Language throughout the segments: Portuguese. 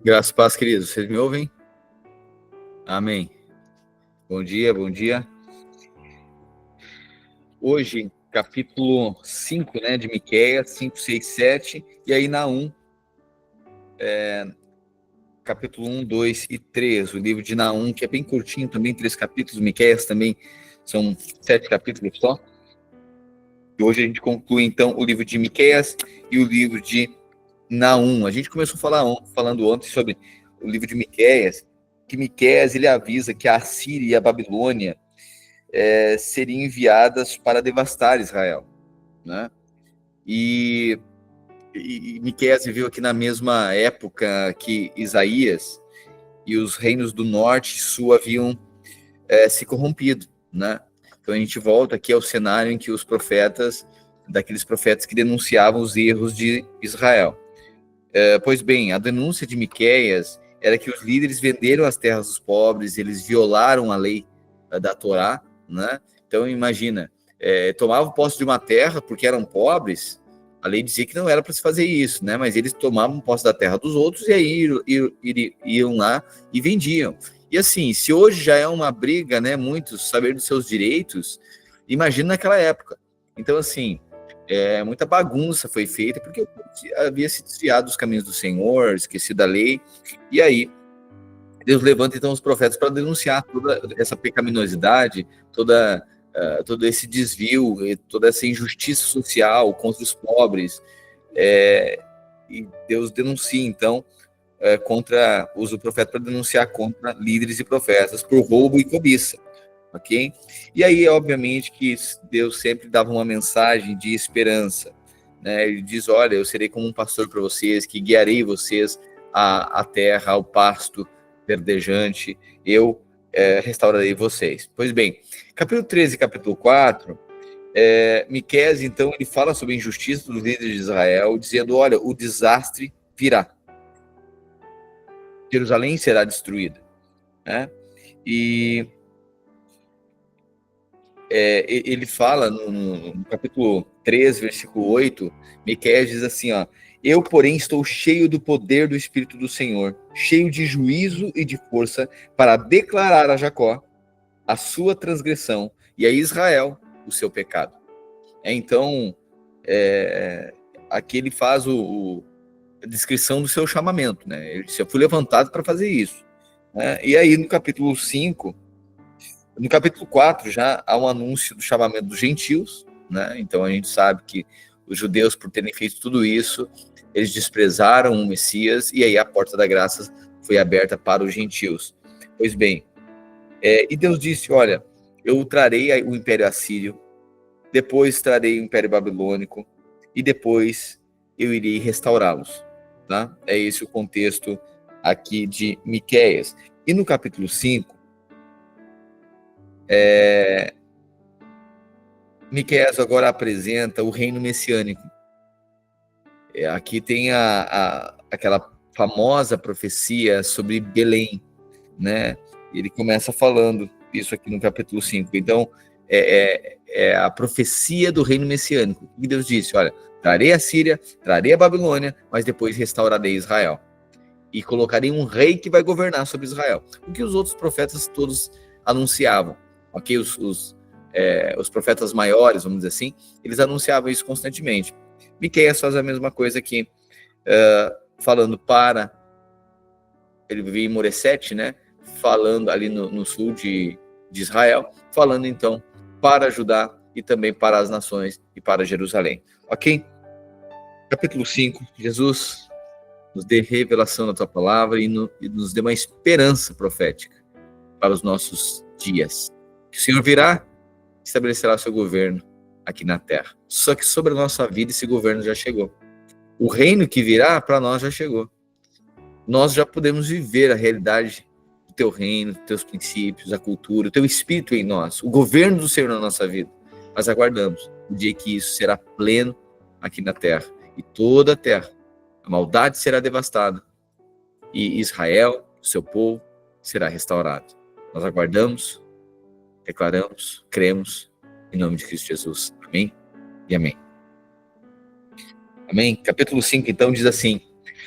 Graças e paz, queridos. Vocês me ouvem? Amém. Bom dia, bom dia. Hoje, capítulo 5, né, de Miqueias, 5, 6, 7, e aí Naum, capítulo 1, 2 e 3, o livro de Naum, que é bem curtinho também, 3 capítulos, Miqueias também são 7 capítulos só. E hoje a gente conclui, então, o livro de Miqueias e o livro de Naum. A gente começou falando ontem sobre o livro de Miqueias, que Miqueias, ele avisa que a Assíria e a Babilônia seriam enviadas para devastar Israel, né? E Miqueias viveu aqui na mesma época que Isaías, e os reinos do norte e sul haviam se corrompido, né? Então a gente volta aqui ao cenário em que os profetas, daqueles profetas que denunciavam os erros de Israel. Pois bem, a denúncia de Miqueias era que os líderes venderam as terras dos pobres, eles violaram a lei da Torá, né? Então imagina, tomavam posse de uma terra porque eram pobres. A lei dizia que não era para se fazer isso, né? Mas eles tomavam posse da terra dos outros e aí iam lá e vendiam. E assim, se hoje já é uma briga, né? Muitos saber dos seus direitos, imagina naquela época. Então assim, muita bagunça foi feita porque havia se desviado dos caminhos do Senhor, esquecido da lei. E aí Deus levanta então os profetas para denunciar toda essa pecaminosidade, todo esse desvio, toda essa injustiça social contra os pobres. E Deus denuncia, então, usa o profeta para denunciar contra líderes e profetas por roubo e cobiça, ok? E aí, obviamente, que Deus sempre dava uma mensagem de esperança, né? Ele diz, olha, eu serei como um pastor para vocês, que guiarei vocês à terra, ao pasto verdejante, eu restaurarei vocês. Pois bem, capítulo 13 e capítulo 4, Miqueias, então, ele fala sobre a injustiça dos líderes de Israel, dizendo, olha, o desastre virá. Jerusalém será destruída, né? E ele fala no capítulo 3, versículo 8, Miqueias diz assim, ó, eu, porém, estou cheio do poder do Espírito do Senhor, cheio de juízo e de força, para declarar a Jacó a sua transgressão e a Israel o seu pecado. Então, aqui ele faz a descrição do seu chamamento, né? Ele disse, eu fui levantado para fazer isso, né? E aí no capítulo 5, no capítulo 4 já há um anúncio do chamamento dos gentios, né? Então a gente sabe que os judeus, por terem feito tudo isso, eles desprezaram o Messias, e aí a porta da graça foi aberta para os gentios. Pois bem, e Deus disse, olha, eu trarei o Império Assírio, depois trarei o Império Babilônico, e depois eu irei restaurá-los, tá? É esse o contexto aqui de Miqueias. E no capítulo 5, Miqueias agora apresenta o reino messiânico. Aqui tem aquela famosa profecia sobre Belém, né? Ele começa falando isso aqui no capítulo 5. Então, é a profecia do reino messiânico. E Deus disse, olha, trarei a Síria, trarei a Babilônia, mas depois restaurarei Israel. E colocarei um rei que vai governar sobre Israel. O que os outros profetas todos anunciavam. Ok? Os profetas maiores, vamos dizer assim, eles anunciavam isso constantemente. Miqueias faz a mesma coisa aqui, falando para... Ele vivia em Moresete, né? Falando ali no sul de Israel, falando então para Judá e também para as nações e para Jerusalém. Ok? Capítulo 5, Jesus nos dê revelação da tua palavra e nos dê uma esperança profética para os nossos dias. Que o Senhor virá, estabelecerá o seu governo aqui na terra. Só que sobre a nossa vida esse governo já chegou. O reino que virá para nós já chegou. Nós já podemos viver a realidade do teu reino, dos teus princípios, a cultura, o teu espírito em nós, o governo do Senhor na nossa vida. Mas aguardamos o dia que isso será pleno aqui na terra. E toda a terra, a maldade será devastada. E Israel, o seu povo, será restaurado. Nós aguardamos, declaramos, cremos, em nome de Cristo Jesus. Amém e amém. Amém? Capítulo 5, então, diz assim,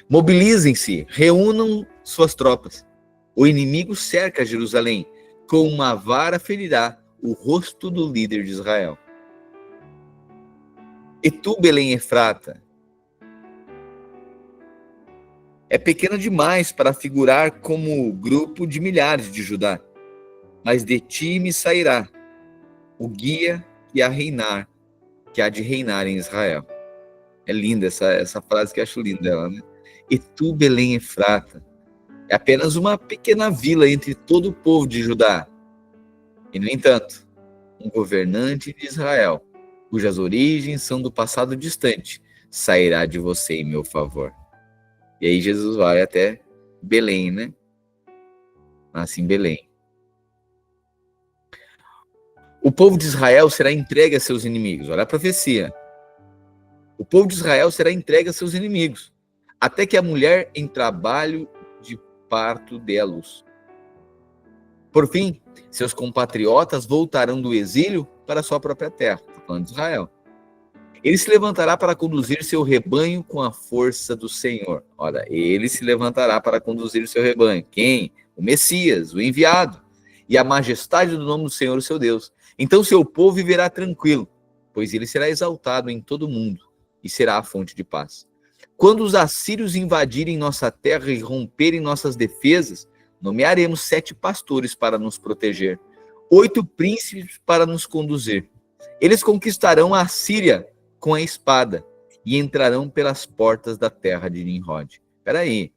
Mobilizem-se, reúnam suas tropas. O inimigo cerca Jerusalém. Com uma vara ferirá o rosto do líder de Israel. E tu, Belém Efrata, é pequena demais para figurar como grupo de milhares de Judá, mas de ti me sairá o guia que há de reinar em Israel. É linda essa frase que eu acho linda dela, né? E tu, Belém Efrata, é apenas uma pequena vila entre todo o povo de Judá. E, no entanto, um governante de Israel, cujas origens são do passado distante, sairá de você em meu favor. E aí Jesus vai até Belém, né? Nasce em Belém. O povo de Israel será entregue a seus inimigos. Olha a profecia. O povo de Israel será entregue a seus inimigos, até que a mulher em trabalho de parto dê à luz. Por fim, seus compatriotas voltarão do exílio para sua própria terra. Está falando de Israel. Ele se levantará para conduzir seu rebanho com a força do Senhor. Olha, ele se levantará para conduzir o seu rebanho. Quem? O Messias, o enviado. E a majestade do nome do Senhor, o seu Deus. Então seu povo viverá tranquilo, pois ele será exaltado em todo o mundo e será a fonte de paz. Quando os assírios invadirem nossa terra e romperem nossas defesas, nomearemos 7 pastores para nos proteger, 8 príncipes para nos conduzir. Eles conquistarão a Síria com a espada e entrarão pelas portas da terra de Nimrod. Espera aí.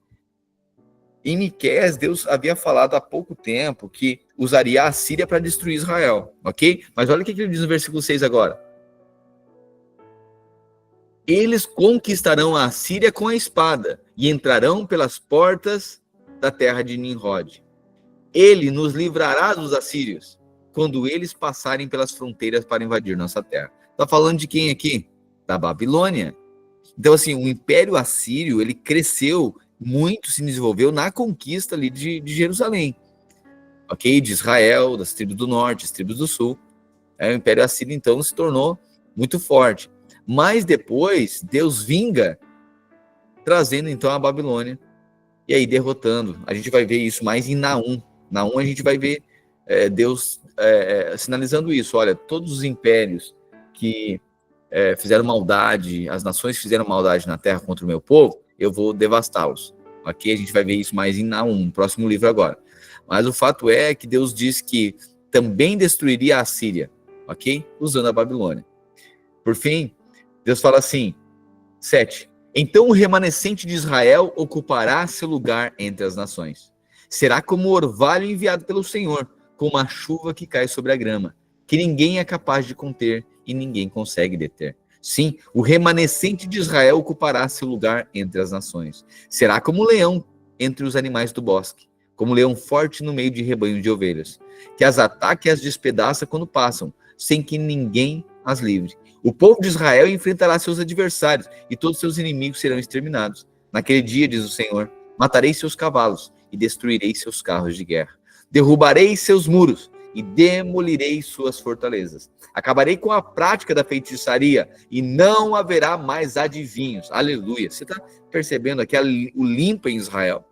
Em Miqueias, Deus havia falado há pouco tempo que usaria a Síria para destruir Israel, ok? Mas olha o que ele diz no versículo 6 agora. Eles conquistarão a Síria com a espada e entrarão pelas portas da terra de Nimrod. Ele nos livrará dos assírios quando eles passarem pelas fronteiras para invadir nossa terra. Está falando de quem aqui? Da Babilônia. Então, assim, o Império Assírio, ele cresceu muito, se desenvolveu na conquista ali de Jerusalém, ok? De Israel, das tribos do norte, das tribos do sul. O Império Assírio, então, se tornou muito forte. Mas depois, Deus vinga, trazendo, então, a Babilônia, e aí derrotando. A gente vai ver isso mais em Naum. Naum a gente vai ver Deus sinalizando isso. Olha, todos os impérios que fizeram maldade, as nações que fizeram maldade na terra contra o meu povo, eu vou devastá-los. Ok? A gente vai ver isso mais em Naum, no próximo livro agora. Mas o fato é que Deus diz que também destruiria a Síria, ok? Usando a Babilônia. Por fim, Deus fala assim, 7. Então o remanescente de Israel ocupará seu lugar entre as nações. Será como o orvalho enviado pelo Senhor, como a chuva que cai sobre a grama, que ninguém é capaz de conter e ninguém consegue deter. Sim, o remanescente de Israel ocupará seu lugar entre as nações. Será como o leão entre os animais do bosque, como o leão forte no meio de rebanho de ovelhas, que as ataca e as despedaça quando passam, sem que ninguém as livre. O povo de Israel enfrentará seus adversários e todos seus inimigos serão exterminados. Naquele dia, diz o Senhor, matarei seus cavalos e destruirei seus carros de guerra. Derrubarei seus muros e demolirei suas fortalezas. Acabarei com a prática da feitiçaria e não haverá mais adivinhos. Aleluia. Você está percebendo aqui o limpa em Israel?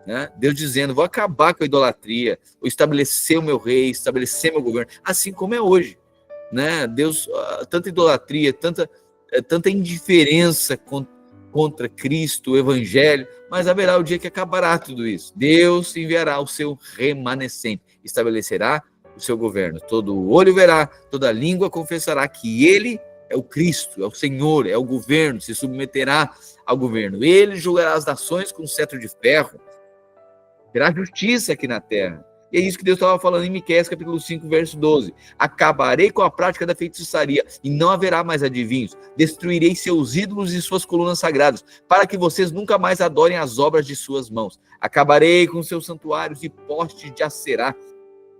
Né? Deus dizendo, vou acabar com a idolatria, vou estabelecer o meu rei, estabelecer meu governo, assim como é hoje. Né? Deus, tanta idolatria, tanta indiferença contra Cristo, o Evangelho, mas haverá o dia que acabará tudo isso. Deus enviará o seu remanescente, estabelecerá o seu governo. Todo olho verá, toda língua confessará que ele é o Cristo, é o Senhor, é o governo, se submeterá ao governo. Ele julgará as nações com cetro de ferro, terá justiça aqui na terra. E é isso que Deus estava falando em Miqueias, capítulo 5, verso 12. Acabarei com a prática da feitiçaria e não haverá mais adivinhos. Destruirei seus ídolos e suas colunas sagradas, para que vocês nunca mais adorem as obras de suas mãos. Acabarei com seus santuários e postes de Acerá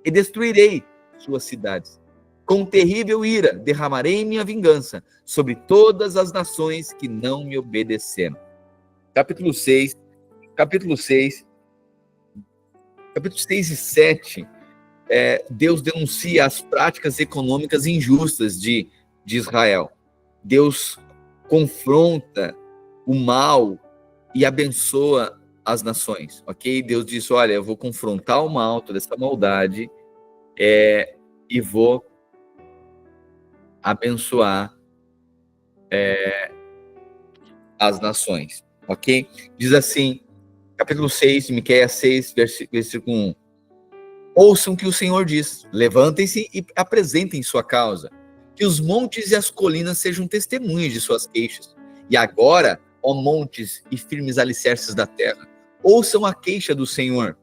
e destruirei suas cidades. Com terrível ira derramarei minha vingança sobre todas as nações que não me obedeceram. Capítulo 6 e 7, Deus denuncia as práticas econômicas injustas de Israel. Deus confronta o mal e abençoa as nações, ok? Deus disse, olha, eu vou confrontar o mal, toda essa maldade, e vou abençoar as nações, ok? Diz assim, capítulo 6, de Miqueias 6, versículo 1. Ouçam o que o Senhor diz, levantem-se e apresentem sua causa, que os montes e as colinas sejam testemunhas de suas queixas. E agora, ó montes e firmes alicerces da terra, ouçam a queixa do Senhor.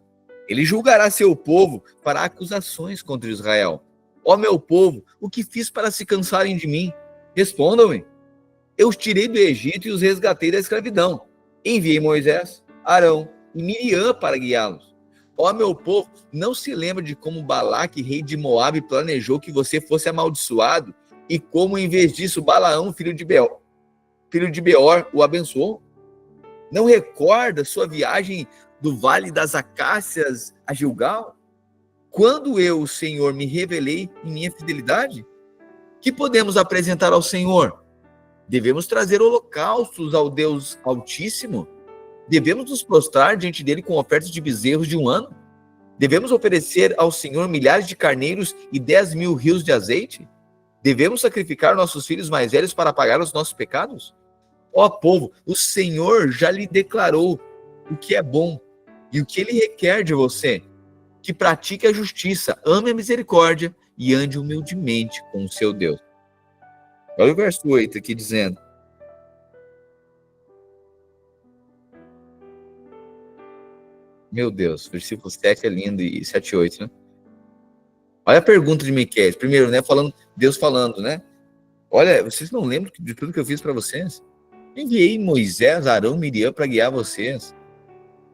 Ele julgará seu povo, fará acusações contra Israel. Ó meu povo, o que fiz para se cansarem de mim? Respondam-me. Eu os tirei do Egito e os resgatei da escravidão. Enviei Moisés, Arão e Miriam para guiá-los. Ó meu povo, não se lembra de como Balaque, rei de Moabe, planejou que você fosse amaldiçoado e como, em vez disso, Balaão, filho de Beor, o abençoou? Não recorda sua viagem do Vale das Acácias a Gilgal? Quando eu, o Senhor, me revelei em minha fidelidade? Que podemos apresentar ao Senhor? Devemos trazer holocaustos ao Deus Altíssimo? Devemos nos prostrar diante dele com ofertas de bezerros de um ano? Devemos oferecer ao Senhor milhares de carneiros e 10.000 rios de azeite? Devemos sacrificar nossos filhos mais velhos para pagar os nossos pecados? Ó povo, o Senhor já lhe declarou o que é bom e o que ele requer de você, que pratique a justiça, ame a misericórdia e ande humildemente com o seu Deus. Olha o verso 8 aqui dizendo. Meu Deus, versículo 7 é lindo, e 7 e 8, né? Olha a pergunta de Miqueias. Primeiro, né, Deus falando, né? Olha, vocês não lembram de tudo que eu fiz para vocês? Enviei Moisés, Arão, Miriam para guiar vocês.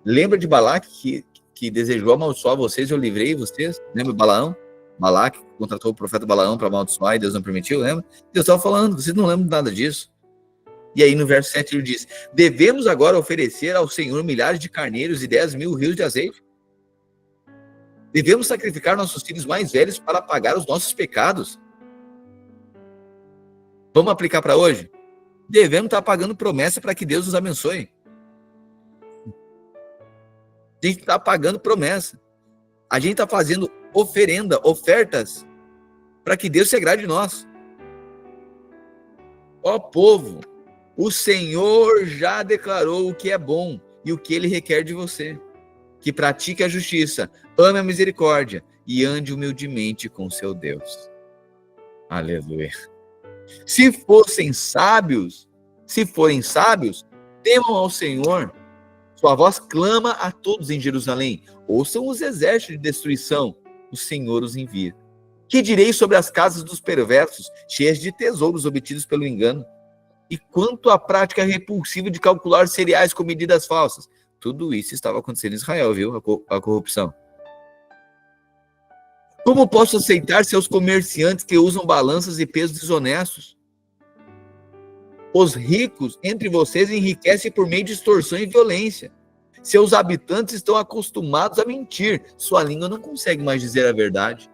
Lembra de Balaque que desejou amaldiçoar vocês e eu livrei vocês? Lembra de Balaão? Balaque contratou o profeta Balaão para amaldiçoar e Deus não permitiu, lembra? Deus estava falando, vocês não lembram nada disso. E aí no verso 7 ele diz, devemos agora oferecer ao Senhor milhares de carneiros e 10.000 rios de azeite? Devemos sacrificar nossos filhos mais velhos para pagar os nossos pecados? Vamos aplicar para hoje? Devemos estar pagando promessa para que Deus nos abençoe. A gente está pagando promessa. A gente está fazendo ofertas, para que Deus se agrade de nós. Ó povo, o Senhor já declarou o que é bom e o que ele requer de você. Que pratique a justiça, ame a misericórdia e ande humildemente com seu Deus. Aleluia. Se forem sábios, temam ao Senhor. Sua voz clama a todos em Jerusalém. Ouçam os exércitos de destruição. O Senhor os envia. Que direi sobre as casas dos perversos, cheias de tesouros obtidos pelo engano? E quanto à prática repulsiva de calcular cereais com medidas falsas? Tudo isso estava acontecendo em Israel, viu? A corrupção. Como posso aceitar seus comerciantes que usam balanças e pesos desonestos? Os ricos entre vocês enriquecem por meio de extorsão e violência. Seus habitantes estão acostumados a mentir. Sua língua não consegue mais dizer a verdade.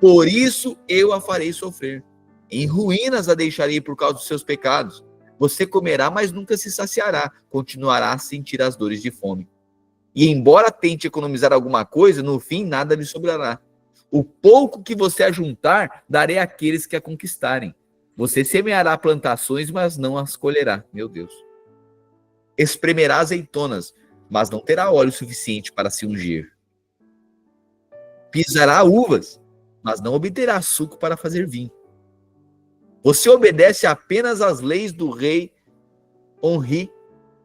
Por isso eu a farei sofrer. Em ruínas a deixarei por causa dos seus pecados. Você comerá, mas nunca se saciará. Continuará a sentir as dores de fome. E embora tente economizar alguma coisa, no fim nada lhe sobrará. O pouco que você ajuntar, darei àqueles que a conquistarem. Você semeará plantações, mas não as colherá. Meu Deus. Espremerá azeitonas, mas não terá óleo suficiente para se ungir. Pisará uvas, mas não obterá suco para fazer vinho. Você obedece apenas às leis do rei Onri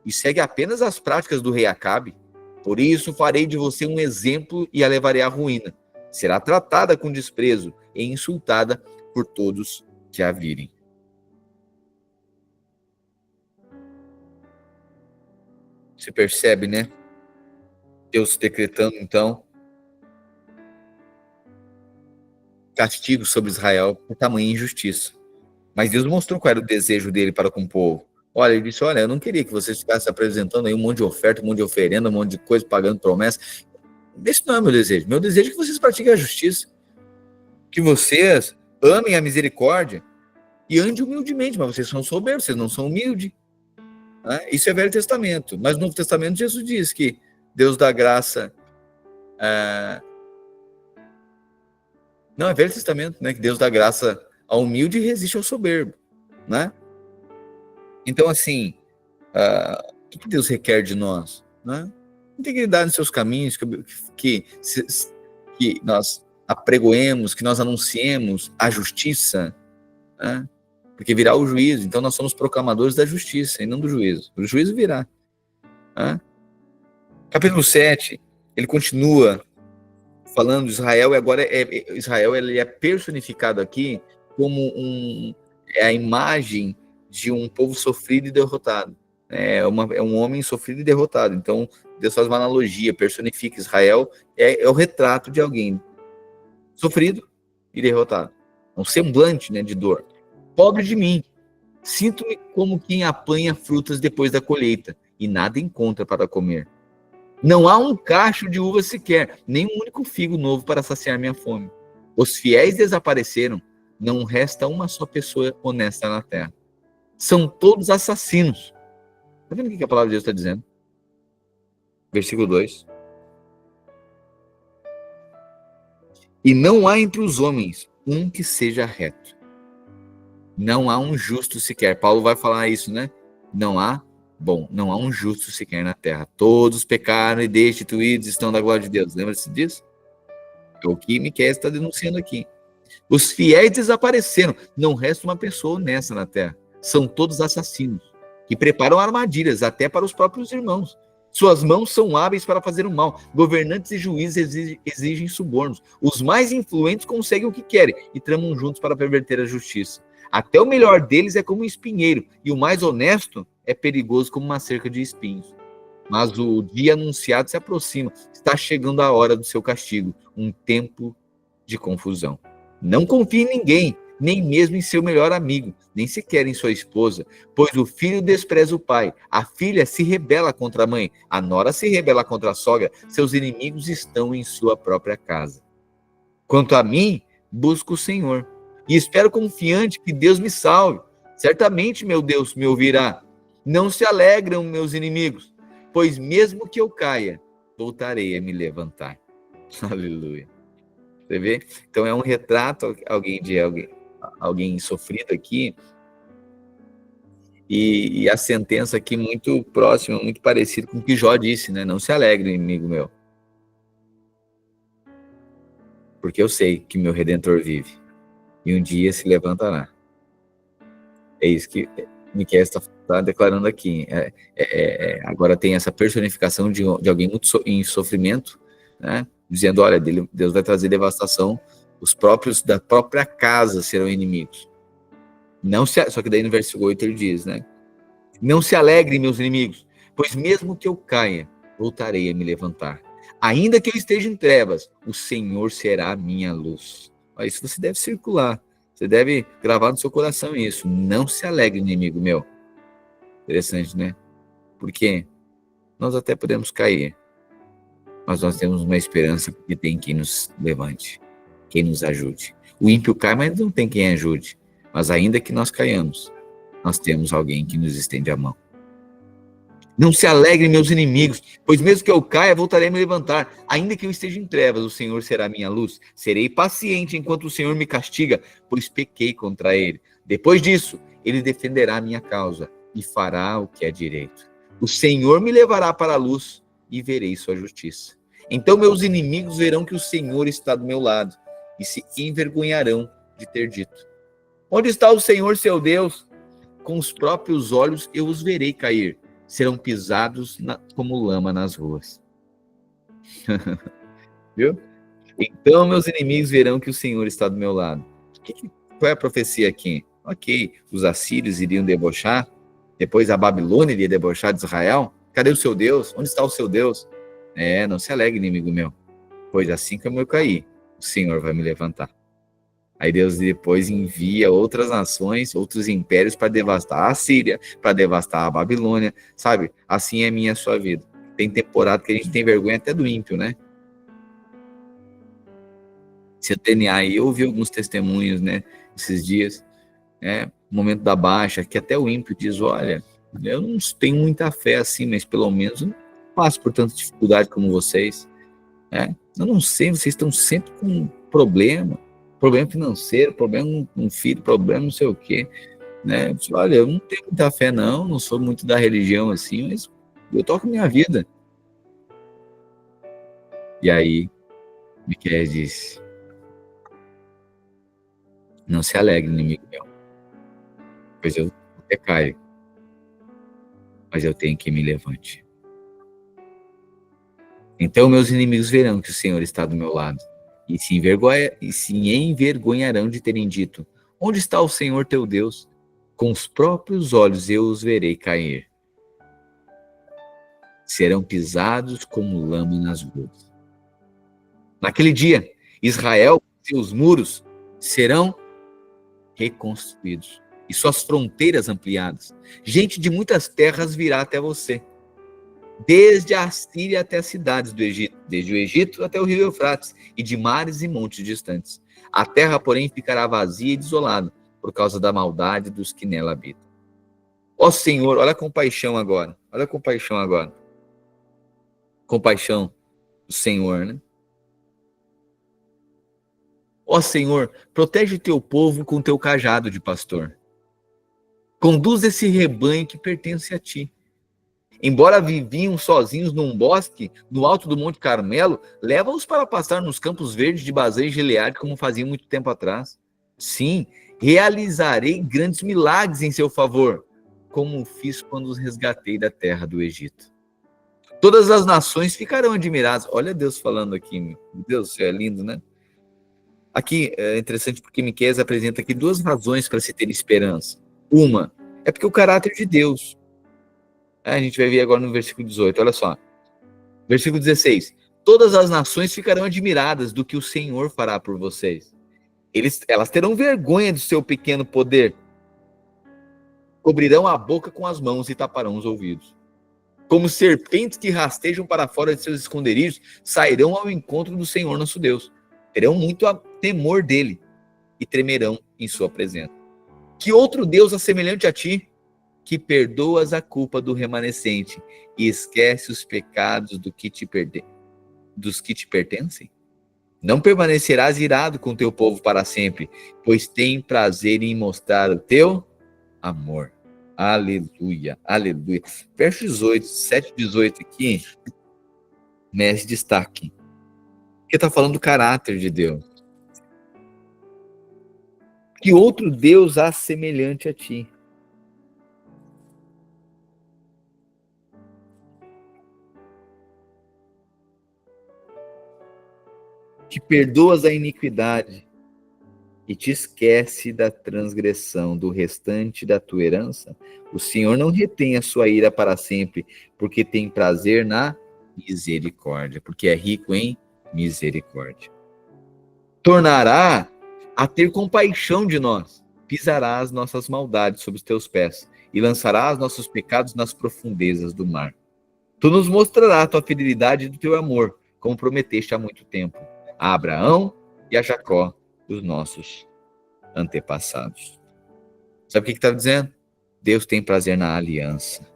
e segue apenas as práticas do rei Acabe. Por isso farei de você um exemplo e a levarei à ruína. Será tratada com desprezo e insultada por todos que a virem. Você percebe, né? Deus decretando, então, castigo sobre Israel por tamanha injustiça. Mas Deus mostrou qual era o desejo dele para com o povo. Olha, ele disse, olha, eu não queria que vocês ficassem apresentando aí um monte de oferta, um monte de oferenda, um monte de coisa, pagando promessa. Esse não é meu desejo. Meu desejo é que vocês pratiquem a justiça. Que vocês amem a misericórdia e andem humildemente. Mas vocês são soberbos, vocês não são humildes. Né? Isso é Velho Testamento. Mas no Novo Testamento, Jesus diz que Deus dá graça. Não, é Velho Testamento, né? Que Deus dá graça ao humilde e resiste ao soberbo. Né? Então, assim, o que Deus requer de nós? Né? Integridade nos seus caminhos, que nós apregoemos, que nós anunciemos a justiça, né? Porque virá o juízo, então nós somos proclamadores da justiça e não do juízo. O juízo virá. Né? Capítulo 7, ele continua falando de Israel, e agora Israel ele é personificado aqui como a imagem de um povo sofrido e derrotado. É um homem sofrido e derrotado. Então, Deus faz uma analogia, personifica Israel, é o retrato de alguém sofrido e derrotado. Um semblante, né, de dor. Pobre de mim, sinto-me como quem apanha frutas depois da colheita e nada encontra para comer. Não há um cacho de uva sequer, nem um único figo novo para saciar minha fome. Os fiéis desapareceram, não resta uma só pessoa honesta na terra. São todos assassinos. Está vendo o que a palavra de Deus está dizendo? Versículo 2. E não há entre os homens um que seja reto. Não há um justo sequer. Paulo vai falar isso, né? Não há um justo sequer na terra. Todos pecaram e destituídos estão da glória de Deus. Lembra-se disso? É o que Miqueias está denunciando aqui. Os fiéis desapareceram. Não resta uma pessoa honesta na terra. São todos assassinos, que preparam armadilhas até para os próprios irmãos. Suas mãos são hábeis para fazer o mal. Governantes e juízes exigem subornos. Os mais influentes conseguem o que querem e tramam juntos para perverter a justiça. Até o melhor deles é como um espinheiro, e o mais honesto é perigoso como uma cerca de espinhos. Mas o dia anunciado se aproxima. Está chegando a hora do seu castigo, um tempo de confusão. Não confie em ninguém, nem mesmo em seu melhor amigo, nem sequer em sua esposa, pois o filho despreza o pai, a filha se rebela contra a mãe, a nora se rebela contra a sogra, seus inimigos estão em sua própria casa. Quanto a mim, busco o Senhor, e espero confiante que Deus me salve. Certamente meu Deus me ouvirá. Não se alegram meus inimigos, pois mesmo que eu caia, voltarei a me levantar. Aleluia. Você vê? Então é um retrato alguém sofrido aqui, e a sentença aqui muito próxima, muito parecida com o que Jó disse, né? Não se alegre, inimigo meu, porque eu sei que meu Redentor vive e um dia se levantará. É isso que Miqueias está declarando aqui. Agora tem essa personificação de alguém muito em sofrimento, né? Dizendo, olha, Deus vai trazer devastação, os próprios da própria casa serão inimigos. Só que daí no versículo 8 ele diz, né? Não se alegrem, meus inimigos, pois mesmo que eu caia, voltarei a me levantar. Ainda que eu esteja em trevas, o Senhor será a minha luz. Isso você deve circular. Você deve gravar no seu coração isso. Não se alegre, inimigo meu. Interessante, né? Porque nós até podemos cair, mas nós temos uma esperança porque tem quem nos levante, quem nos ajude. O ímpio cai, mas não tem quem ajude. Mas ainda que nós caiamos, nós temos alguém que nos estende a mão. Não se alegrem, meus inimigos, pois mesmo que eu caia, voltarei a me levantar. Ainda que eu esteja em trevas, o Senhor será a minha luz. Serei paciente enquanto o Senhor me castiga, pois pequei contra ele. Depois disso, ele defenderá a minha causa e fará o que é direito. O Senhor me levará para a luz e verei sua justiça. Então meus inimigos verão que o Senhor está do meu lado e se envergonharão de ter dito: onde está o Senhor, seu Deus? Com os próprios olhos eu os verei cair. Serão pisados como lama nas ruas. Viu? Então meus inimigos verão que o Senhor está do meu lado. Qual é a profecia aqui? Ok, os assírios iriam debochar, depois a Babilônia iria debochar de Israel. Cadê o seu Deus? Onde está o seu Deus? Não se alegre, inimigo meu, pois assim como eu caí, o Senhor vai me levantar. Aí Deus depois envia outras nações, outros impérios para devastar a Síria, para devastar a Babilônia, sabe? Assim é a minha e a sua vida. Tem temporada que a gente tem vergonha até do ímpio, né? Se DNA aí, eu ouvi alguns testemunhos, né? Esses dias, momento da baixa, que até o ímpio diz, olha, Eu não tenho muita fé assim, mas pelo menos eu não passo por tanta dificuldade como vocês. Né? Eu não sei, vocês estão sempre com problema financeiro, problema com um filho, problema não sei o quê. Né? Olha, eu não tenho muita fé não sou muito da religião assim, mas eu toco minha vida. E aí, Miqueias disse, não se alegre, inimigo meu, pois eu até caio, mas eu tenho que me levante. Então meus inimigos verão que o Senhor está do meu lado, e se envergonharão de terem dito, onde está o Senhor teu Deus? Com os próprios olhos eu os verei cair. Serão pisados como lama nas ruas. Naquele dia, Israel, seus muros serão reconstruídos e suas fronteiras ampliadas. Gente de muitas terras virá até você, desde a Síria até as cidades do Egito, desde o Egito até o rio Eufrates, e de mares e montes distantes. A terra, porém, ficará vazia e desolada, por causa da maldade dos que nela habitam. Ó Senhor, olha a compaixão agora, olha a compaixão agora. Compaixão do Senhor, né? Ó Senhor, protege o teu povo com teu cajado de pastor. Conduz esse rebanho que pertence a ti. Embora viviam sozinhos num bosque, no alto do Monte Carmelo, leva-os para pastar nos campos verdes de Bazã e Gileade, como faziam muito tempo atrás. Sim, realizarei grandes milagres em seu favor, como fiz quando os resgatei da terra do Egito. Todas as nações ficarão admiradas. Olha Deus falando aqui, meu Deus, é lindo, né? Aqui é interessante porque Miqueias apresenta aqui duas razões para se ter esperança. Uma é porque o caráter de Deus. A gente vai ver agora no versículo 18, olha só. Versículo 16. Todas as nações ficarão admiradas do que o Senhor fará por vocês. Elas terão vergonha do seu pequeno poder. Cobrirão a boca com as mãos e taparão os ouvidos. Como serpentes que rastejam para fora de seus esconderijos, sairão ao encontro do Senhor nosso Deus. Terão muito temor dele e tremerão em sua presença. Que outro Deus assemelhante a ti, que perdoas a culpa do remanescente e esquece os pecados dos que te pertencem? Não permanecerás irado com teu povo para sempre, pois tem prazer em mostrar o teu amor. Aleluia, aleluia. Verso 18, 7 e 18 aqui, merece destaque. Porque está falando do caráter de Deus. Que outro Deus há semelhante a ti? Que perdoas a iniquidade e te esquece da transgressão do restante da tua herança? O Senhor não retém a sua ira para sempre, porque tem prazer na misericórdia, porque é rico em misericórdia. Tornará a ter compaixão de nós, pisará as nossas maldades sobre os teus pés e lançará os nossos pecados nas profundezas do mar. Tu nos mostrarás a tua fidelidade e do teu amor, como prometeste há muito tempo, a Abraão e a Jacó, os nossos antepassados. Sabe o que está dizendo? Deus tem prazer na aliança.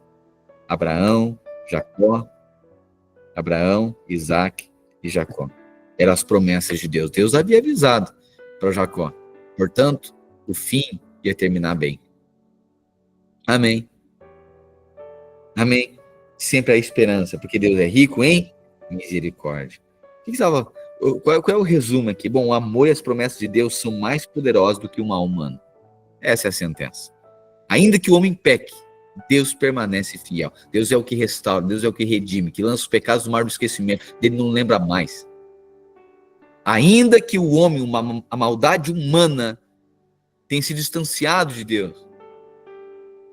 Abraão, Isaac e Jacó. Eram as promessas de Deus. Deus havia avisado para Jacó. Portanto, o fim ia terminar bem. Amém. Amém. Sempre há esperança, porque Deus é rico em misericórdia. Qual é o resumo aqui? Bom, o amor e as promessas de Deus são mais poderosos do que o mal humano. Essa é a sentença. Ainda que o homem peque, Deus permanece fiel. Deus é o que restaura, Deus é o que redime, que lança os pecados no mar do esquecimento. Ele não lembra mais. Ainda que o homem, a maldade humana, tenha se distanciado de Deus.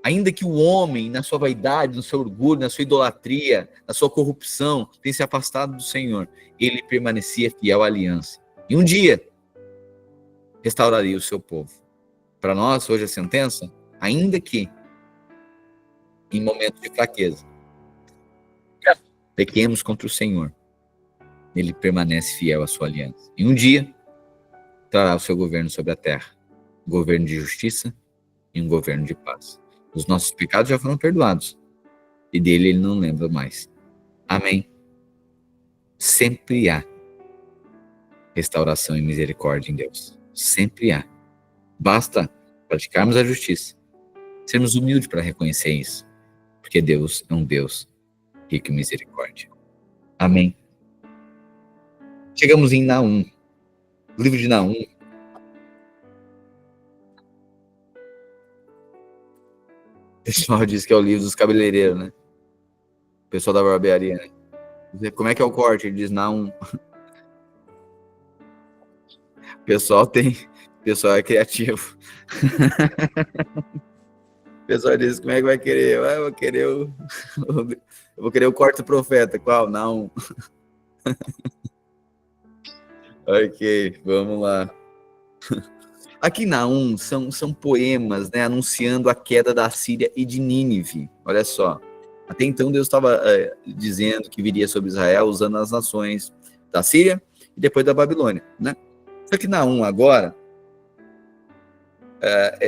Ainda que o homem, na sua vaidade, no seu orgulho, na sua idolatria, na sua corrupção, tenha se afastado do Senhor, ele permanecia fiel à aliança. E um dia, restauraria o seu povo. Para nós, hoje a sentença, ainda que em momentos de fraqueza, pequemos contra o Senhor, ele permanece fiel à sua aliança. E um dia, trará o seu governo sobre a terra, um governo de justiça e um governo de paz. Os nossos pecados já foram perdoados. E dele ele não lembra mais. Amém. Sempre há restauração e misericórdia em Deus. Sempre há. Basta praticarmos a justiça. Sermos humildes para reconhecer isso. Porque Deus é um Deus rico em misericórdia. Amém. Chegamos em Naum. O livro de Naum. O pessoal diz que é o livro dos cabeleireiros, né? O pessoal da barbearia, né? Como é que é o corte? Ele diz Naum. O pessoal é criativo. O pessoal diz, como é que vai querer? Eu vou querer eu vou querer o corte do profeta. Qual? Naum. Ok, vamos lá. Aqui em Naum são poemas, né, anunciando a queda da Síria e de Nínive. Olha só. Até então Deus estava dizendo que viria sobre Israel usando as nações da Síria e depois da Babilônia, né? Só que Naum agora,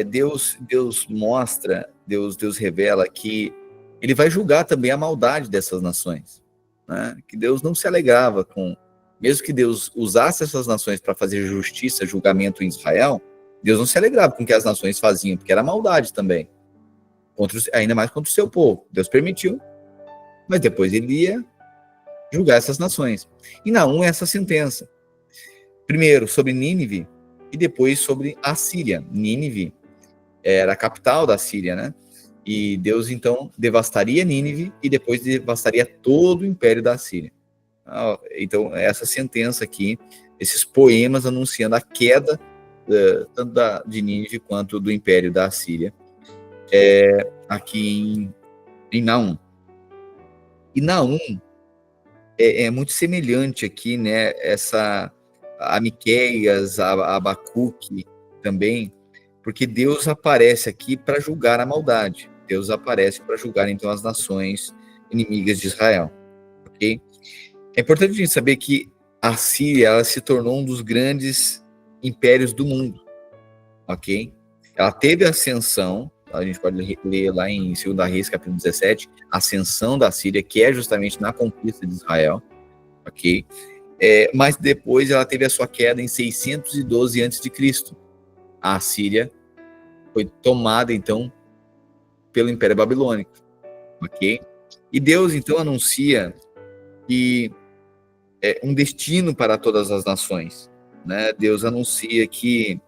Deus mostra, Deus revela que ele vai julgar também a maldade dessas nações, né? Que Deus não se alegrava com, mesmo que Deus usasse essas nações para fazer justiça, julgamento em Israel, Deus não se alegrava com o que as nações faziam, porque era maldade também, ainda mais contra o seu povo. Deus permitiu, mas depois ele ia julgar essas nações. E Naum é essa sentença. Primeiro sobre Nínive e depois sobre a Síria. Nínive era a capital da Síria, né? E Deus então devastaria Nínive e depois devastaria todo o império da Síria. Então, essa sentença aqui, esses poemas anunciando a queda tanto de Nínive quanto do império da Síria, aqui em Naum. E Naum é muito semelhante aqui, né? A Miqueias, a Abacuque também, porque Deus aparece aqui para julgar a maldade. Deus aparece para julgar, então, as nações inimigas de Israel. Ok? É importante a gente saber que a Síria ela se tornou um dos grandes impérios do mundo. Ok? Ela teve ascensão, a gente pode ler lá em 2 Reis, capítulo 17, a ascensão da Síria, que é justamente na conquista de Israel. Ok? Mas depois ela teve a sua queda em 612 a.C. A Síria foi tomada, então, pelo Império Babilônico. Ok? E Deus, então, anuncia que um destino para todas as nações. Né? Deus anuncia que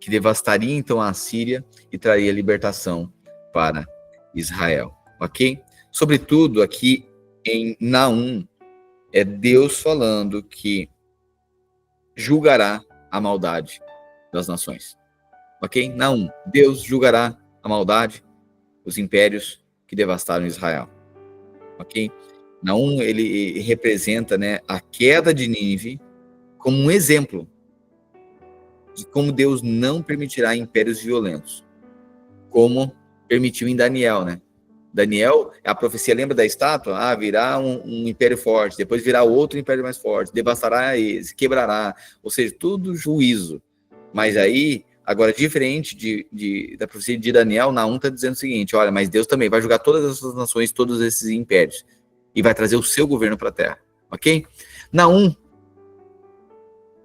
devastaria, então, a Síria e traria libertação para Israel. Ok? Sobretudo, aqui em Naum, é Deus falando que julgará a maldade das nações. Ok? Naum, Deus julgará a maldade, os impérios que devastaram Israel. Ok? Naum, ele representa, né, a queda de Nínive como um exemplo de como Deus não permitirá impérios violentos, como permitiu em Daniel, né? Daniel, a profecia lembra da estátua? Virá um império forte, depois virá outro império mais forte, devastará esse, quebrará, ou seja, tudo juízo. Mas aí, agora, diferente da profecia de Daniel, Naum está dizendo o seguinte, olha, mas Deus também vai julgar todas essas nações, todos esses impérios, e vai trazer o seu governo para a terra, ok? Naum,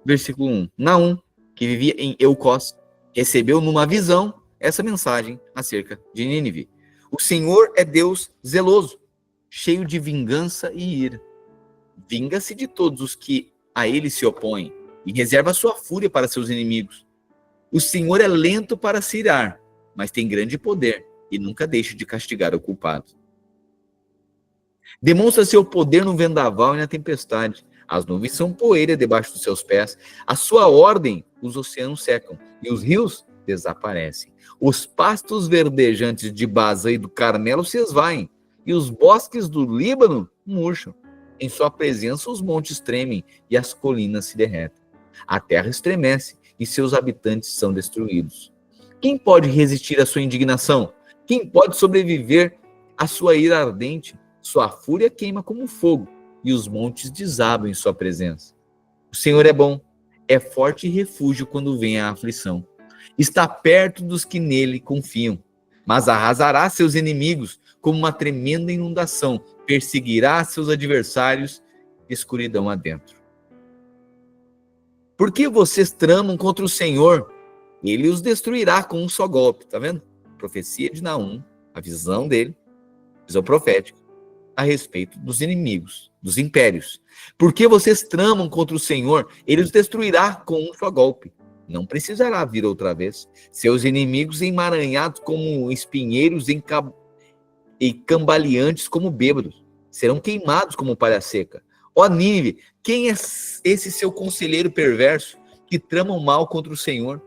versículo 1, Naum, que vivia em Eucós, recebeu numa visão essa mensagem acerca de Nínive. O Senhor é Deus zeloso, cheio de vingança e ira. Vinga-se de todos os que a ele se opõem e reserva sua fúria para seus inimigos. O Senhor é lento para se irar, mas tem grande poder e nunca deixa de castigar o culpado. Demonstra seu poder no vendaval e na tempestade. As nuvens são poeira debaixo dos seus pés. A sua ordem, os oceanos secam e os rios desaparecem. Os pastos verdejantes de Bazã e do Carmelo se esvaem, e os bosques do Líbano murcham. Em sua presença os montes tremem e as colinas se derretem. A terra estremece e seus habitantes são destruídos. Quem pode resistir à sua indignação? Quem pode sobreviver à sua ira ardente? Sua fúria queima como fogo e os montes desabam em sua presença. O Senhor é bom, é forte e refúgio quando vem a aflição. Está perto dos que nele confiam, mas arrasará seus inimigos como uma tremenda inundação, perseguirá seus adversários, escuridão adentro. Por que vocês tramam contra o Senhor? Ele os destruirá com um só golpe, tá vendo? Profecia de Naum, a visão dele, visão profética, a respeito dos inimigos, dos impérios. Por que vocês tramam contra o Senhor? Ele os destruirá com um só golpe. Não precisará vir outra vez. Seus inimigos emaranhados como espinheiros e cambaleantes como bêbados. Serão queimados como palha seca. Ó Nínive, quem é esse seu conselheiro perverso que trama o mal contra o Senhor?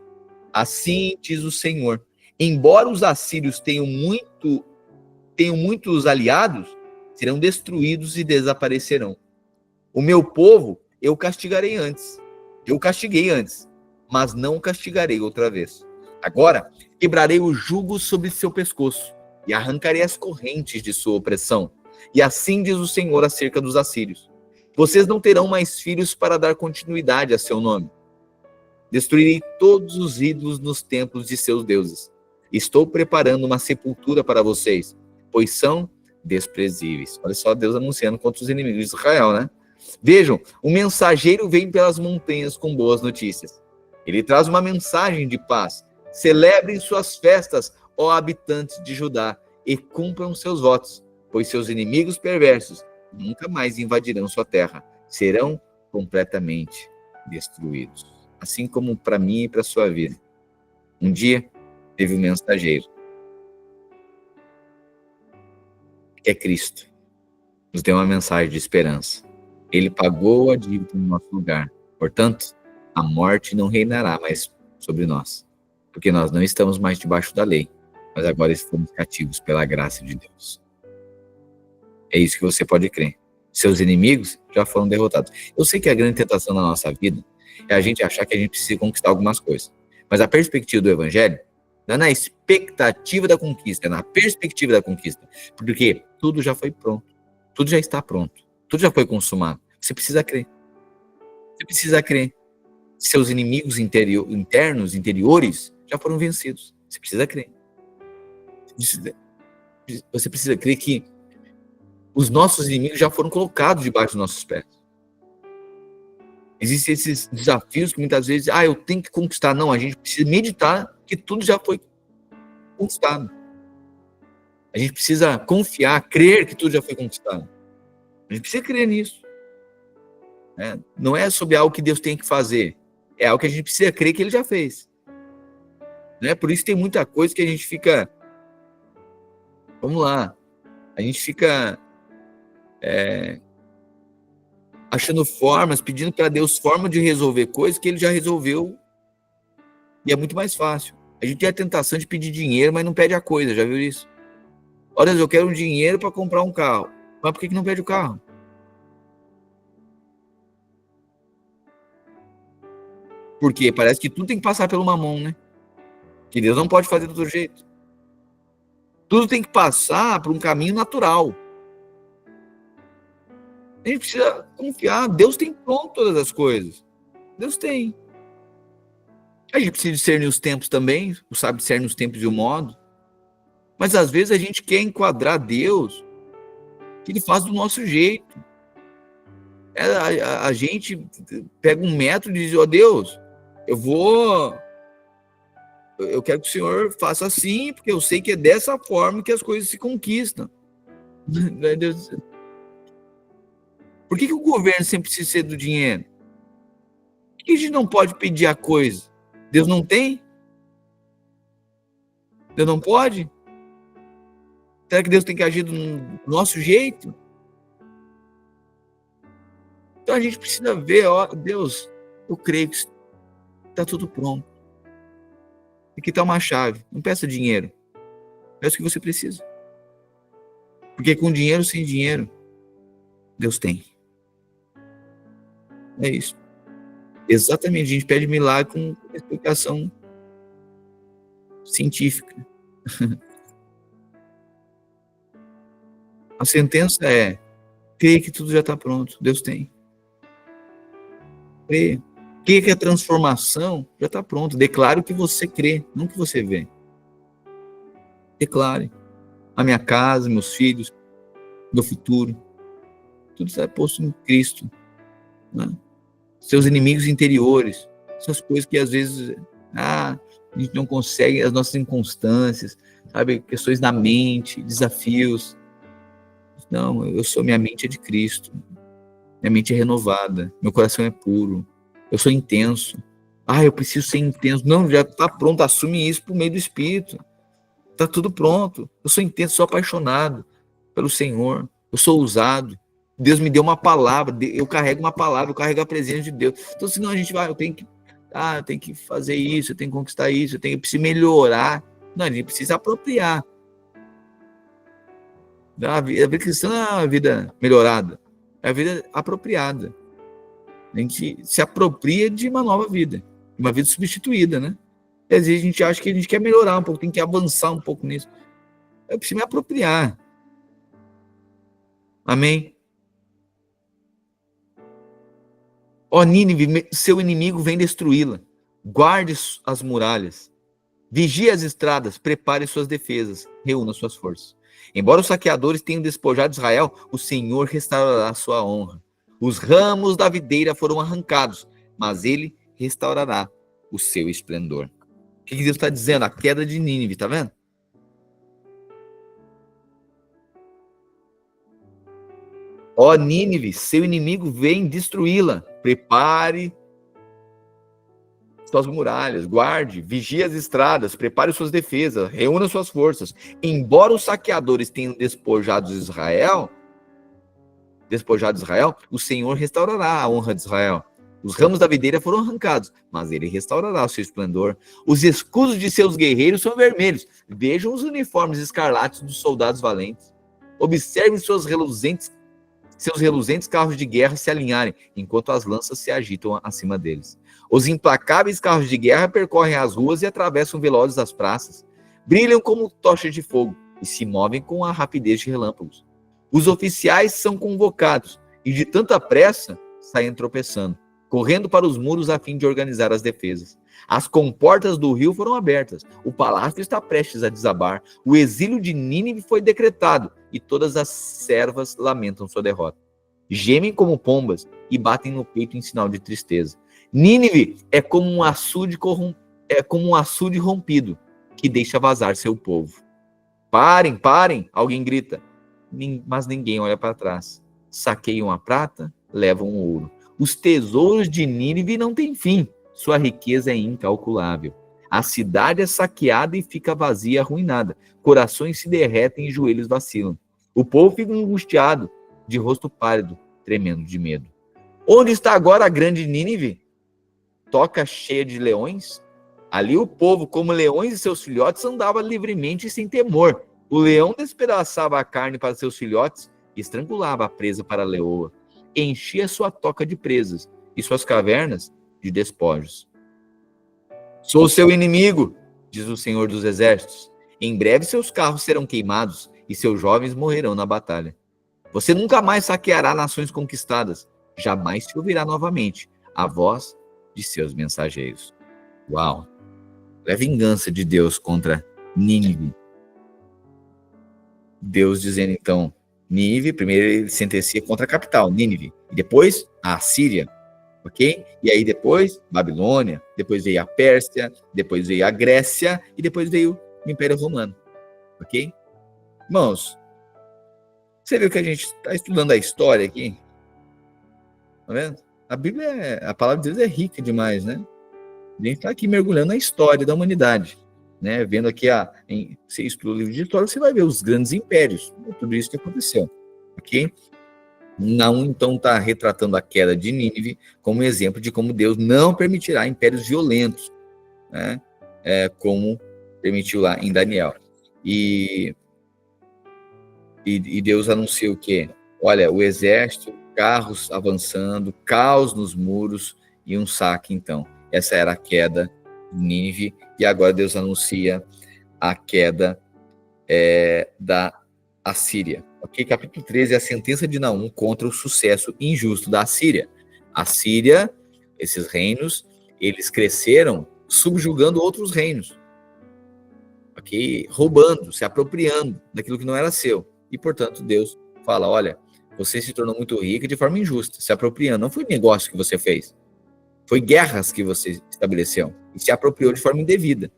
Assim diz o Senhor. Embora os assírios tenham muitos aliados, serão destruídos e desaparecerão. O meu povo eu castigarei antes. Eu castiguei antes, mas não o castigarei outra vez. Agora quebrarei o jugo sobre seu pescoço e arrancarei as correntes de sua opressão. E assim diz o Senhor acerca dos assírios: vocês não terão mais filhos para dar continuidade a seu nome. Destruirei todos os ídolos nos templos de seus deuses. Estou preparando uma sepultura para vocês, pois são desprezíveis. Olha só Deus anunciando contra os inimigos de Israel, né? Vejam, o mensageiro vem pelas montanhas com boas notícias. Ele traz uma mensagem de paz. Celebrem suas festas, ó habitantes de Judá, e cumpram seus votos, pois seus inimigos perversos nunca mais invadirão sua terra. Serão completamente destruídos. Assim como para mim e para a sua vida. Um dia teve um mensageiro, que é Cristo. Nos deu uma mensagem de esperança. Ele pagou a dívida no nosso lugar. Portanto, a morte não reinará mais sobre nós, porque nós não estamos mais debaixo da lei, mas agora estamos cativos pela graça de Deus. É isso que você pode crer. Seus inimigos já foram derrotados. Eu sei que a grande tentação da nossa vida é a gente achar que a gente precisa conquistar algumas coisas. Mas a perspectiva do evangelho não é na expectativa da conquista, é na perspectiva da conquista. Porque tudo já foi pronto. Tudo já está pronto. Tudo já foi consumado. Você precisa crer. Você precisa crer. Seus inimigos internos, interiores, já foram vencidos. Você precisa crer. Você precisa crer que os nossos inimigos já foram colocados debaixo dos nossos pés. Existem esses desafios que muitas vezes, eu tenho que conquistar. Não, a gente precisa meditar que tudo já foi conquistado. A gente precisa confiar, crer que tudo já foi conquistado. A gente precisa crer nisso. Não é sobre algo que Deus tem que fazer. É algo que a gente precisa crer que Ele já fez. Por isso tem muita coisa que a gente fica... Vamos lá. A gente fica... achando formas, pedindo para Deus forma de resolver coisas que Ele já resolveu e é muito mais fácil. A gente tem a tentação de pedir dinheiro, mas não pede a coisa, já viu isso? Olha, eu quero um dinheiro para comprar um carro, mas por que não pede o carro? Porque parece que tudo tem que passar pelo mamão, né? Que Deus não pode fazer do outro jeito. Tudo tem que passar por um caminho natural. A gente precisa confiar. Deus tem pronto todas as coisas. Deus tem. A gente precisa discernir os tempos também. Sabe discernir os tempos e o modo. Mas às vezes a gente quer enquadrar Deus que Ele faz do nosso jeito. A gente pega um método e diz, Deus, eu quero que o Senhor faça assim, porque eu sei que é dessa forma que as coisas se conquistam. Deus... Por que o governo sempre precisa ser do dinheiro? Por que a gente não pode pedir a coisa? Deus não tem? Deus não pode? Será que Deus tem que agir do nosso jeito? Então a gente precisa ver, Deus, eu creio que está tudo pronto. Aqui está uma chave. Não peça dinheiro. Peça o que você precisa. Porque com dinheiro, sem dinheiro, Deus tem. É isso. Exatamente, a gente pede milagre com explicação científica. A sentença é: creia que tudo já está pronto. Deus tem. Creia. que é a transformação? Já está pronto. Declare o que você crê, não o que você vê. Declare. A minha casa, meus filhos, meu futuro, tudo está posto em Cristo. Né? Seus inimigos interiores, essas coisas que às vezes a gente não consegue, as nossas inconstâncias, sabe, questões na mente, desafios. Não, minha mente é de Cristo, minha mente é renovada, meu coração é puro, eu sou intenso. Eu preciso ser intenso. Não, já está pronto, assume isso por meio do Espírito. Está tudo pronto. Eu sou intenso, sou apaixonado pelo Senhor, eu sou ousado. Deus me deu uma palavra, eu carrego uma palavra, eu carrego a presença de Deus. Então, senão a gente vai, eu tenho que fazer isso, eu tenho que conquistar isso, eu preciso melhorar. Não, a gente precisa apropriar. A vida cristã não é uma vida melhorada, é a vida apropriada. A gente se apropria de uma nova vida, uma vida substituída, né? E às vezes a gente acha que a gente quer melhorar um pouco, tem que avançar um pouco nisso. Eu preciso me apropriar. Amém? Ó Nínive, seu inimigo vem destruí-la. Guarde as muralhas. Vigie as estradas, prepare suas defesas, reúna suas forças. Embora os saqueadores tenham despojado Israel, o Senhor restaurará sua honra. Os ramos da videira foram arrancados, mas ele restaurará o seu esplendor. O que Deus está dizendo? A queda de Nínive, tá vendo? Ó Nínive, seu inimigo vem destruí-la. Prepare suas muralhas, guarde, vigie as estradas, prepare suas defesas, reúna suas forças. Embora os saqueadores tenham despojado Israel, o Senhor restaurará a honra de Israel. Os ramos da videira foram arrancados, mas ele restaurará o seu esplendor. Os escudos de seus guerreiros são vermelhos. Vejam os uniformes escarlates dos soldados valentes. Observem seus reluzentes carros de guerra se alinharem, enquanto as lanças se agitam acima deles. Os implacáveis carros de guerra percorrem as ruas e atravessam velozes as praças. Brilham como tochas de fogo e se movem com a rapidez de relâmpagos. Os oficiais são convocados e de tanta pressa saem tropeçando, correndo para os muros a fim de organizar as defesas. As comportas do rio foram abertas, o palácio está prestes a desabar, o exílio de Nínive foi decretado e todas as servas lamentam sua derrota. Gemem como pombas e batem no peito em sinal de tristeza. Nínive é como um açude rompido que deixa vazar seu povo. Parem, parem, alguém grita. Mas ninguém olha para trás. Saqueiam a prata, levam o ouro. Os tesouros de Nínive não têm fim. Sua riqueza é incalculável. A cidade é saqueada e fica vazia e arruinada. Corações se derretem e joelhos vacilam. O povo fica angustiado, de rosto pálido, tremendo de medo. Onde está agora a grande Nínive? Toca cheia de leões? Ali o povo, como leões e seus filhotes, andava livremente e sem temor. O leão despedaçava a carne para seus filhotes e estrangulava a presa para a leoa. Enchia sua toca de presas e suas cavernas de despojos. Sou seu inimigo, diz o Senhor dos Exércitos. Em breve seus carros serão queimados e seus jovens morrerão na batalha. Você nunca mais saqueará nações conquistadas. Jamais se ouvirá novamente a voz de seus mensageiros. Uau! É a vingança de Deus contra Nínive. Deus dizendo, então, Nínive, primeiro ele sentencia contra a capital, Nínive. E depois, a Assíria. Ok? E aí depois, Babilônia. Depois veio a Pérsia. Depois veio a Grécia. E depois veio o Império Romano. Ok? Irmãos, você viu que a gente está estudando a história aqui? Tá vendo? A Bíblia, a palavra de Deus é rica demais, né? A gente está aqui mergulhando na história da humanidade, né? Vendo aqui, você estuda o livro de história, você vai ver os grandes impérios, tudo isso que aconteceu, ok? Não, então, está retratando a queda de Nínive como exemplo de como Deus não permitirá impérios violentos, né? Como permitiu lá em Daniel. E Deus anuncia o quê? Olha, o exército, carros avançando, caos nos muros e um saque, então. Essa era a queda de Nínive, e agora Deus anuncia a queda da Assíria. Ok? Capítulo 13 é a sentença de Naum contra o sucesso injusto da Assíria. A Síria Esses reinos, eles cresceram subjugando outros reinos, ok? Roubando, se apropriando daquilo que não era seu. E, portanto, Deus fala, olha, você se tornou muito rico de forma injusta, se apropriando. Não foi negócio que você fez, foi guerras que você estabeleceu e se apropriou de forma indevida.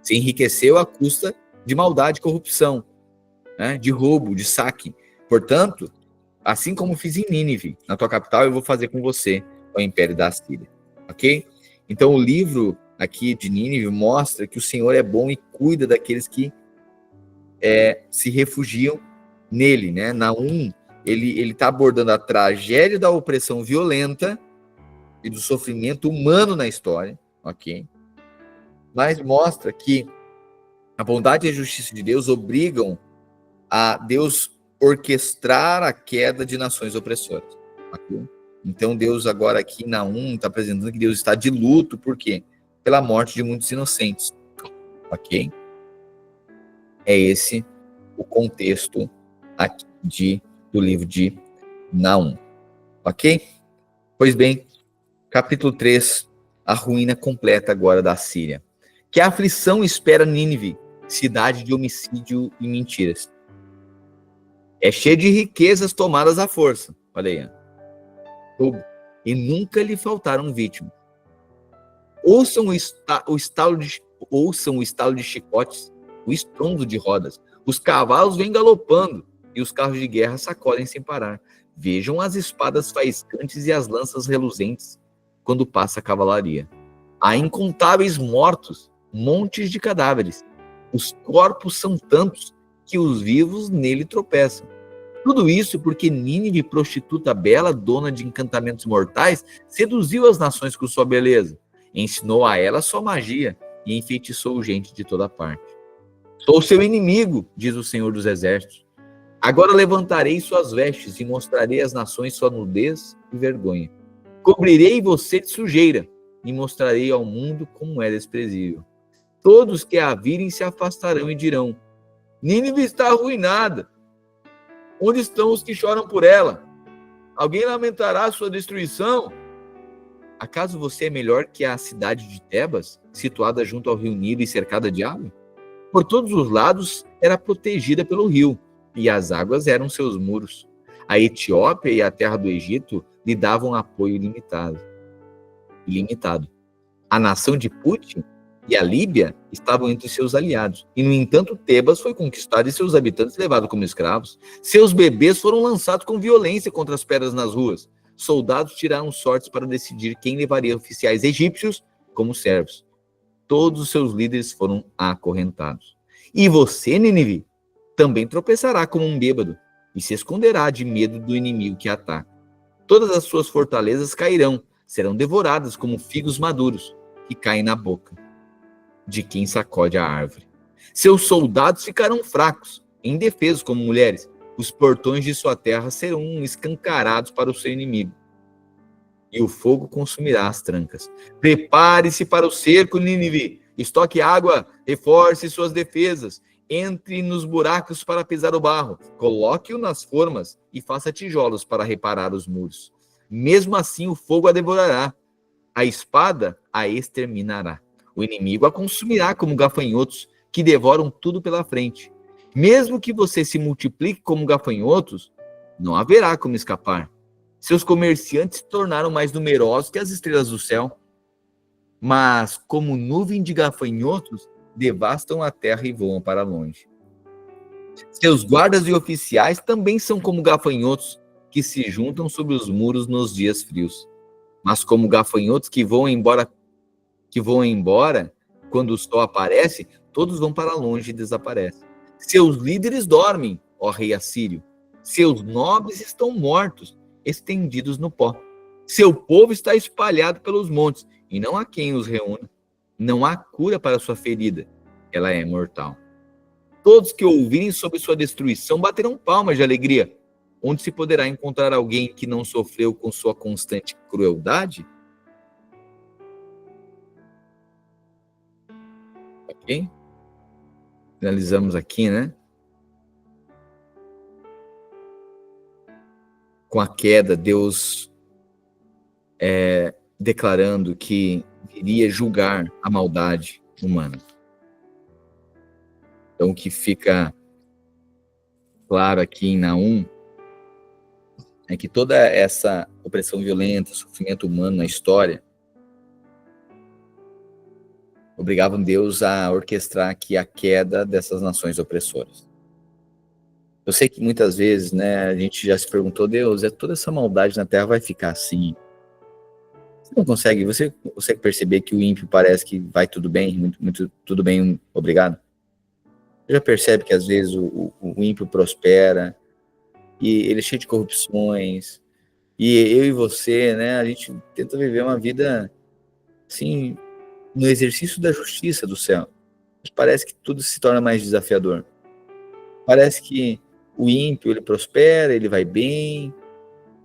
Se enriqueceu à custa de maldade, corrupção, né? De roubo, de saque. Portanto, assim como fiz em Nínive, na tua capital, eu vou fazer com você, o império da Assíria. Ok? Então, o livro aqui de Nínive mostra que o Senhor é bom e cuida daqueles que se refugiam nele, né? Naum, ele está abordando a tragédia da opressão violenta e do sofrimento humano na história, ok? Mas mostra que a bondade e a justiça de Deus obrigam a Deus orquestrar a queda de nações opressoras. Ok? Então Deus agora aqui na está apresentando que Deus está de luto, por quê? Pela morte de muitos inocentes. Ok? É esse o contexto aqui do livro de Naum. Ok? Pois bem, capítulo 3, a ruína completa agora da Síria. Que a aflição espera Nínive, cidade de homicídio e mentiras. É cheia de riquezas tomadas à força. Olha aí. Tudo. E nunca lhe faltaram vítimas. Ouçam o estalo de chicotes, o estrondo de rodas. Os cavalos vêm galopando e os carros de guerra sacodem sem parar. Vejam as espadas faiscantes e as lanças reluzentes quando passa a cavalaria. Há incontáveis mortos, montes de cadáveres. Os corpos são tantos que os vivos nele tropeçam. Tudo isso porque Nínive, prostituta bela, dona de encantamentos mortais, seduziu as nações com sua beleza, ensinou a elas sua magia e enfeitiçou gente de toda parte. Sou seu inimigo, diz o Senhor dos Exércitos. Agora levantarei suas vestes e mostrarei às nações sua nudez e vergonha. Cobrirei você de sujeira e mostrarei ao mundo como é desprezível. Todos que a virem se afastarão e dirão: Nínive está arruinada. Onde estão os que choram por ela? Alguém lamentará a sua destruição? Acaso você é melhor que a cidade de Tebas, situada junto ao rio Nilo e cercada de água? Por todos os lados era protegida pelo rio, e as águas eram seus muros. A Etiópia e a terra do Egito lhe davam apoio ilimitado. A nação de Put e a Líbia estavam entre seus aliados. E, no entanto, Tebas foi conquistada e seus habitantes levados como escravos. Seus bebês foram lançados com violência contra as pedras nas ruas. Soldados tiraram sortes para decidir quem levaria oficiais egípcios como servos. Todos os seus líderes foram acorrentados. E você, Nínive, também tropeçará como um bêbado e se esconderá de medo do inimigo que ataca. Todas as suas fortalezas cairão, serão devoradas como figos maduros que caem na boca de quem sacode a árvore. Seus soldados ficarão fracos, indefesos como mulheres. Os portões de sua terra serão escancarados para o seu inimigo. E o fogo consumirá as trancas. Prepare-se para o cerco, Nínive. Estoque água, reforce suas defesas. Entre nos buracos para pisar o barro. Coloque-o nas formas e faça tijolos para reparar os muros. Mesmo assim, o fogo a devorará. A espada a exterminará. O inimigo a consumirá como gafanhotos que devoram tudo pela frente. Mesmo que você se multiplique como gafanhotos, não haverá como escapar. Seus comerciantes se tornaram mais numerosos que as estrelas do céu. Mas, como nuvem de gafanhotos, devastam a terra e voam para longe. Seus guardas e oficiais também são como gafanhotos que se juntam sobre os muros nos dias frios. Mas como gafanhotos que voam embora, quando o sol aparece, todos vão para longe e desaparecem. Seus líderes dormem, ó rei assírio. Seus nobres estão mortos, estendidos no pó. Seu povo está espalhado pelos montes, e não há quem os reúna. Não há cura para sua ferida, ela é mortal. Todos que ouvirem sobre sua destruição baterão palmas de alegria. Onde se poderá encontrar alguém que não sofreu com sua constante crueldade? Ok? Finalizamos aqui, né? Com a queda, Deus declarando que iria julgar a maldade humana. Então, o que fica claro aqui em Naum é que toda essa opressão violenta, sofrimento humano na história, obrigavam Deus a orquestrar aqui a queda dessas nações opressoras. Eu sei que muitas vezes, né, a gente já se perguntou, Deus, toda essa maldade na Terra vai ficar assim? Você não consegue, você consegue perceber que o ímpio parece que vai tudo bem, muito tudo bem, obrigado? Você já percebe que às vezes o ímpio prospera, e ele é cheio de corrupções, e eu e você, né, a gente tenta viver uma vida, assim, no exercício da justiça do céu. Mas parece que tudo se torna mais desafiador. Parece que o ímpio, ele prospera, ele vai bem,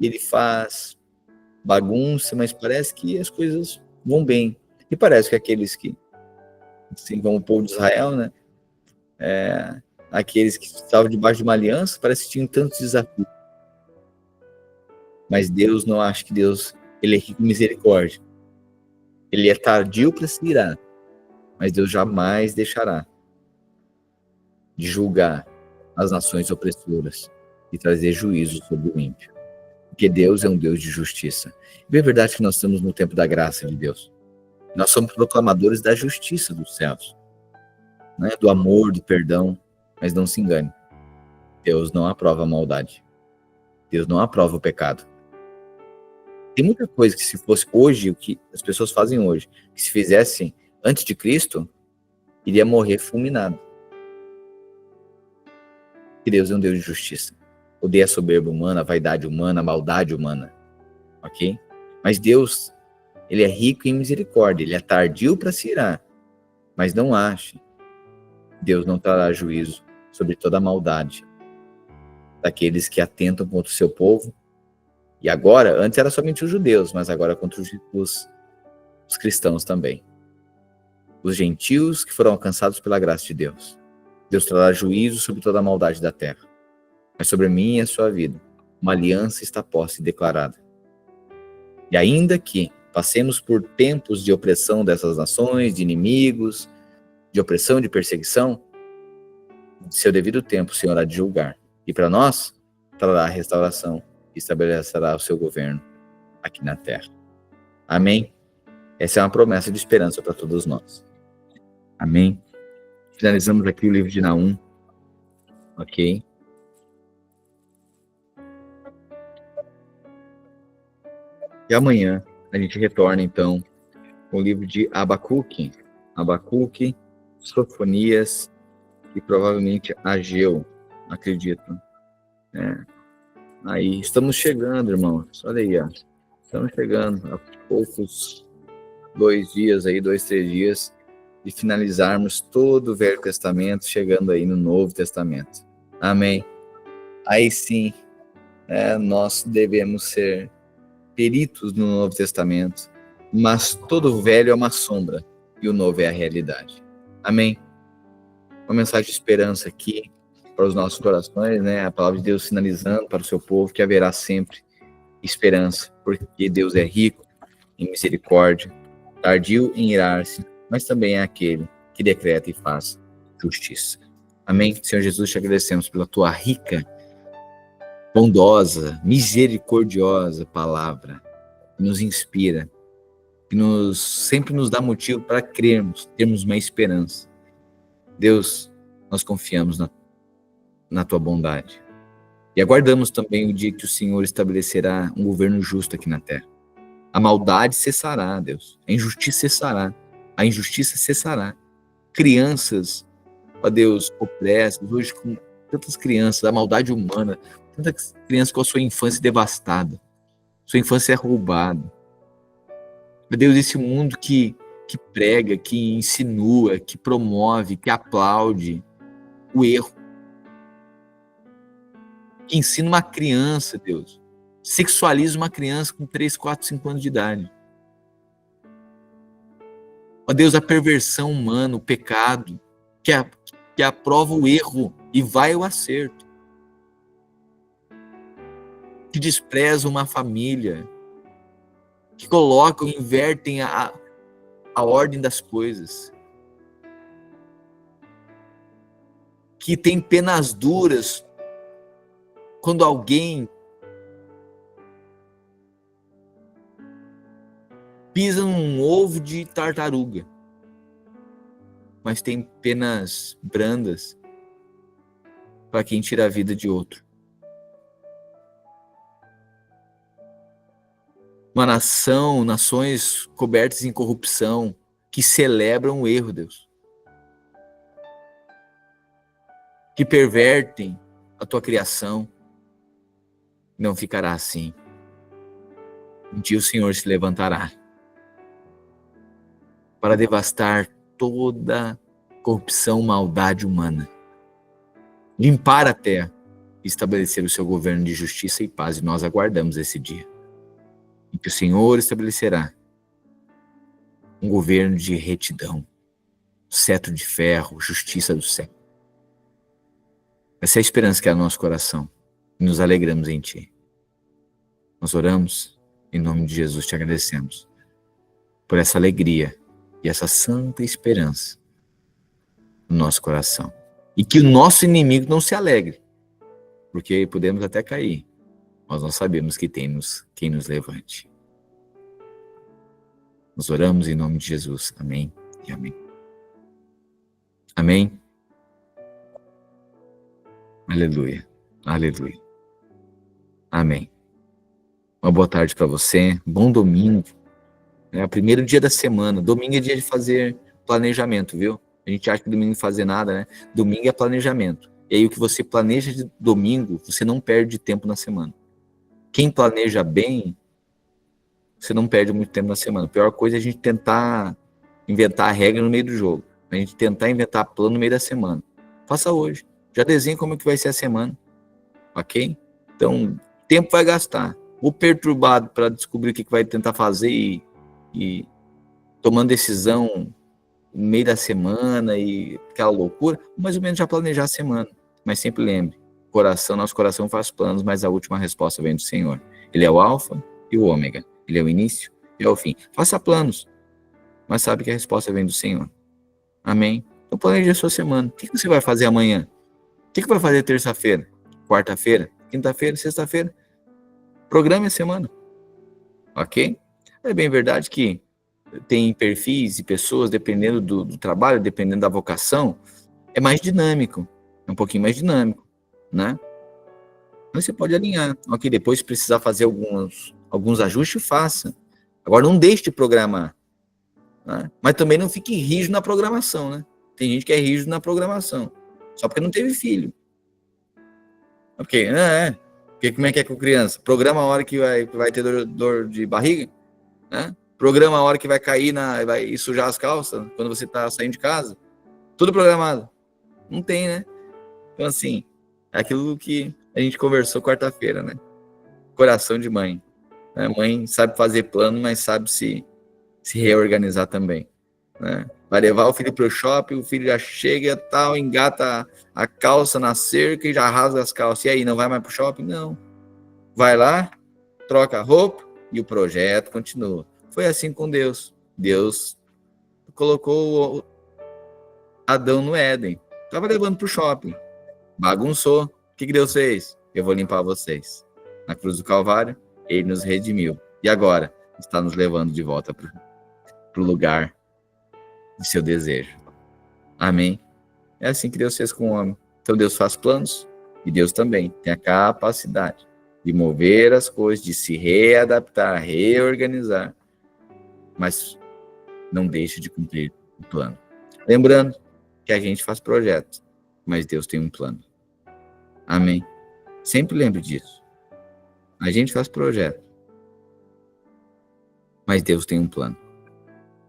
ele faz bagunça, mas parece que as coisas vão bem. E parece que aqueles que, assim como o povo de Israel, né, aqueles que estavam debaixo de uma aliança, parece que tinham tantos desafios. Mas Deus, não acha que Deus, ele é rico em misericórdia. Ele é tardio para se irar, mas Deus jamais deixará de julgar as nações opressoras e trazer juízo sobre o ímpio. Porque Deus é um Deus de justiça. E é verdade que nós estamos no tempo da graça de Deus. Nós somos proclamadores da justiça dos céus, né? Do amor, do perdão. Mas não se engane. Deus não aprova a maldade. Deus não aprova o pecado. Tem muita coisa que, se fosse hoje, o que as pessoas fazem hoje, que se fizessem antes de Cristo, iria morrer fulminado. Que Deus é um Deus de justiça. Odeia a soberba humana, a vaidade humana, a maldade humana. Ok? Mas Deus, ele é rico em misericórdia, ele é tardio para se irar. Mas não ache, Deus não trará juízo sobre toda a maldade daqueles que atentam contra o seu povo. E agora, antes era somente os judeus, mas agora contra os cristãos também. Os gentios que foram alcançados pela graça de Deus. Deus trará juízo sobre toda a maldade da terra. Mas sobre mim e a sua vida, uma aliança está posta e declarada. E ainda que passemos por tempos de opressão dessas nações, de inimigos, de opressão, de perseguição, de seu devido tempo o Senhor há de julgar. E para nós, trará a restauração e estabelecerá o seu governo aqui na terra. Amém? Essa é uma promessa de esperança para todos nós. Amém? Finalizamos aqui o livro de Naum. Ok? E amanhã a gente retorna, então, com o livro de Abacuque. Abacuque, Sofonias e provavelmente Ageu, acredito. Aí, estamos chegando, irmãos. Olha aí, ó. Estamos chegando a poucos 2 dias aí, 2, 3 dias, de finalizarmos todo o Velho Testamento, chegando aí no Novo Testamento. Amém. Aí sim, nós devemos ser peritos no Novo Testamento, mas todo o velho é uma sombra e o novo é a realidade. Amém? Uma mensagem de esperança aqui para os nossos corações, né? A palavra de Deus sinalizando para o seu povo que haverá sempre esperança, porque Deus é rico em misericórdia, tardio em irar-se, mas também é aquele que decreta e faz justiça. Amém? Senhor Jesus, te agradecemos pela tua rica, bondosa, misericordiosa palavra, que nos inspira, que sempre nos dá motivo para crermos, termos uma esperança. Deus, nós confiamos na tua bondade. E aguardamos também o dia que o Senhor estabelecerá um governo justo aqui na terra. A maldade cessará, Deus. A injustiça cessará. A injustiça cessará. Crianças, ó Deus, opressas, hoje com tantas crianças, a maldade humana, tantas crianças com a sua infância devastada, sua infância roubada. Meu Deus, esse mundo que prega, que insinua, que promove, que aplaude o erro, que ensina uma criança, Deus, sexualiza uma criança com 3, 4, 5 anos de idade. Ó Deus, a perversão humana, o pecado, que aprova o erro e vai ao acerto, que despreza uma família, que colocam, invertem a ordem das coisas, que tem penas duras quando alguém pisa num ovo de tartaruga, mas tem penas brandas para quem tira a vida de outro. Uma nação, nações cobertas em corrupção, que celebram o erro, Deus. Que pervertem a tua criação. Não ficará assim. Um dia o Senhor se levantará para devastar toda corrupção, maldade humana. Limpar a terra e estabelecer o seu governo de justiça e paz. E nós aguardamos esse dia em que o Senhor estabelecerá um governo de retidão, cetro de ferro, justiça do céu. Essa é a esperança que há no nosso coração. E nos alegramos em Ti. Nós oramos, em nome de Jesus te agradecemos por essa alegria e essa santa esperança no nosso coração. E que o nosso inimigo não se alegre, porque podemos até cair, mas nós sabemos que tem quem nos levante. Nós oramos em nome de Jesus. Amém e amém. Amém. Aleluia. Aleluia. Amém. Uma boa tarde para você. Bom domingo. É o primeiro dia da semana. Domingo é dia de fazer planejamento, viu? A gente acha que domingo não fazer nada, né? Domingo é planejamento. E aí o que você planeja de domingo, você não perde tempo na semana. Quem planeja bem, você não perde muito tempo na semana. A pior coisa é a gente tentar inventar a regra no meio do jogo. A gente tentar inventar plano no meio da semana. Faça hoje. Já desenhe como é que vai ser a semana. Ok? Então, tempo vai gastar. Ou perturbado para descobrir o que vai tentar fazer e tomando decisão no meio da semana e aquela loucura, mais ou menos já planejar a semana. Mas sempre lembre, nosso coração faz planos, mas a última resposta vem do Senhor. Ele é o alfa e o ômega. Ele é o início e é o fim. Faça planos, mas sabe que a resposta vem do Senhor. Amém? Então planeje a sua semana. O que você vai fazer amanhã? O que vai fazer terça-feira? Quarta-feira? Quinta-feira? Sexta-feira? Programe a semana. Ok? É bem verdade que tem perfis e pessoas, dependendo do trabalho, dependendo da vocação, é mais dinâmico. É um pouquinho mais dinâmico, né? Mas você pode alinhar. Ok, depois se precisar fazer alguns ajustes, faça. Agora não deixe de programar. Né? Mas também não fique rígido na programação, né? Tem gente que é rígido na programação. Só porque não teve filho. Ok, Porque como é que é com criança? Programa a hora que vai ter dor de barriga, né? Programa a hora que vai cair, vai sujar as calças quando você está saindo de casa. Tudo programado. Não tem, né? Então, assim, é aquilo que a gente conversou quarta-feira, né? Coração de mãe. Né? Mãe sabe fazer plano, mas sabe se reorganizar também. Né? Vai levar o filho para o shopping, o filho já chega, tal, engata a calça na cerca e já rasga as calças. E aí, não vai mais para o shopping? Não. Vai lá, troca a roupa e o projeto continua. Foi assim com Deus. Deus colocou Adão no Éden. Estava levando para o shopping. Bagunçou. O que Deus fez? Eu vou limpar vocês. Na cruz do Calvário, Ele nos redimiu. E agora? Está nos levando de volta para o lugar de seu desejo. Amém? É assim que Deus fez com o homem. Então Deus faz planos e Deus também tem a capacidade de mover as coisas, de se readaptar, reorganizar. Mas não deixe de cumprir o plano. Lembrando que a gente faz projetos, mas Deus tem um plano. Amém? Sempre lembre disso. A gente faz projeto, mas Deus tem um plano.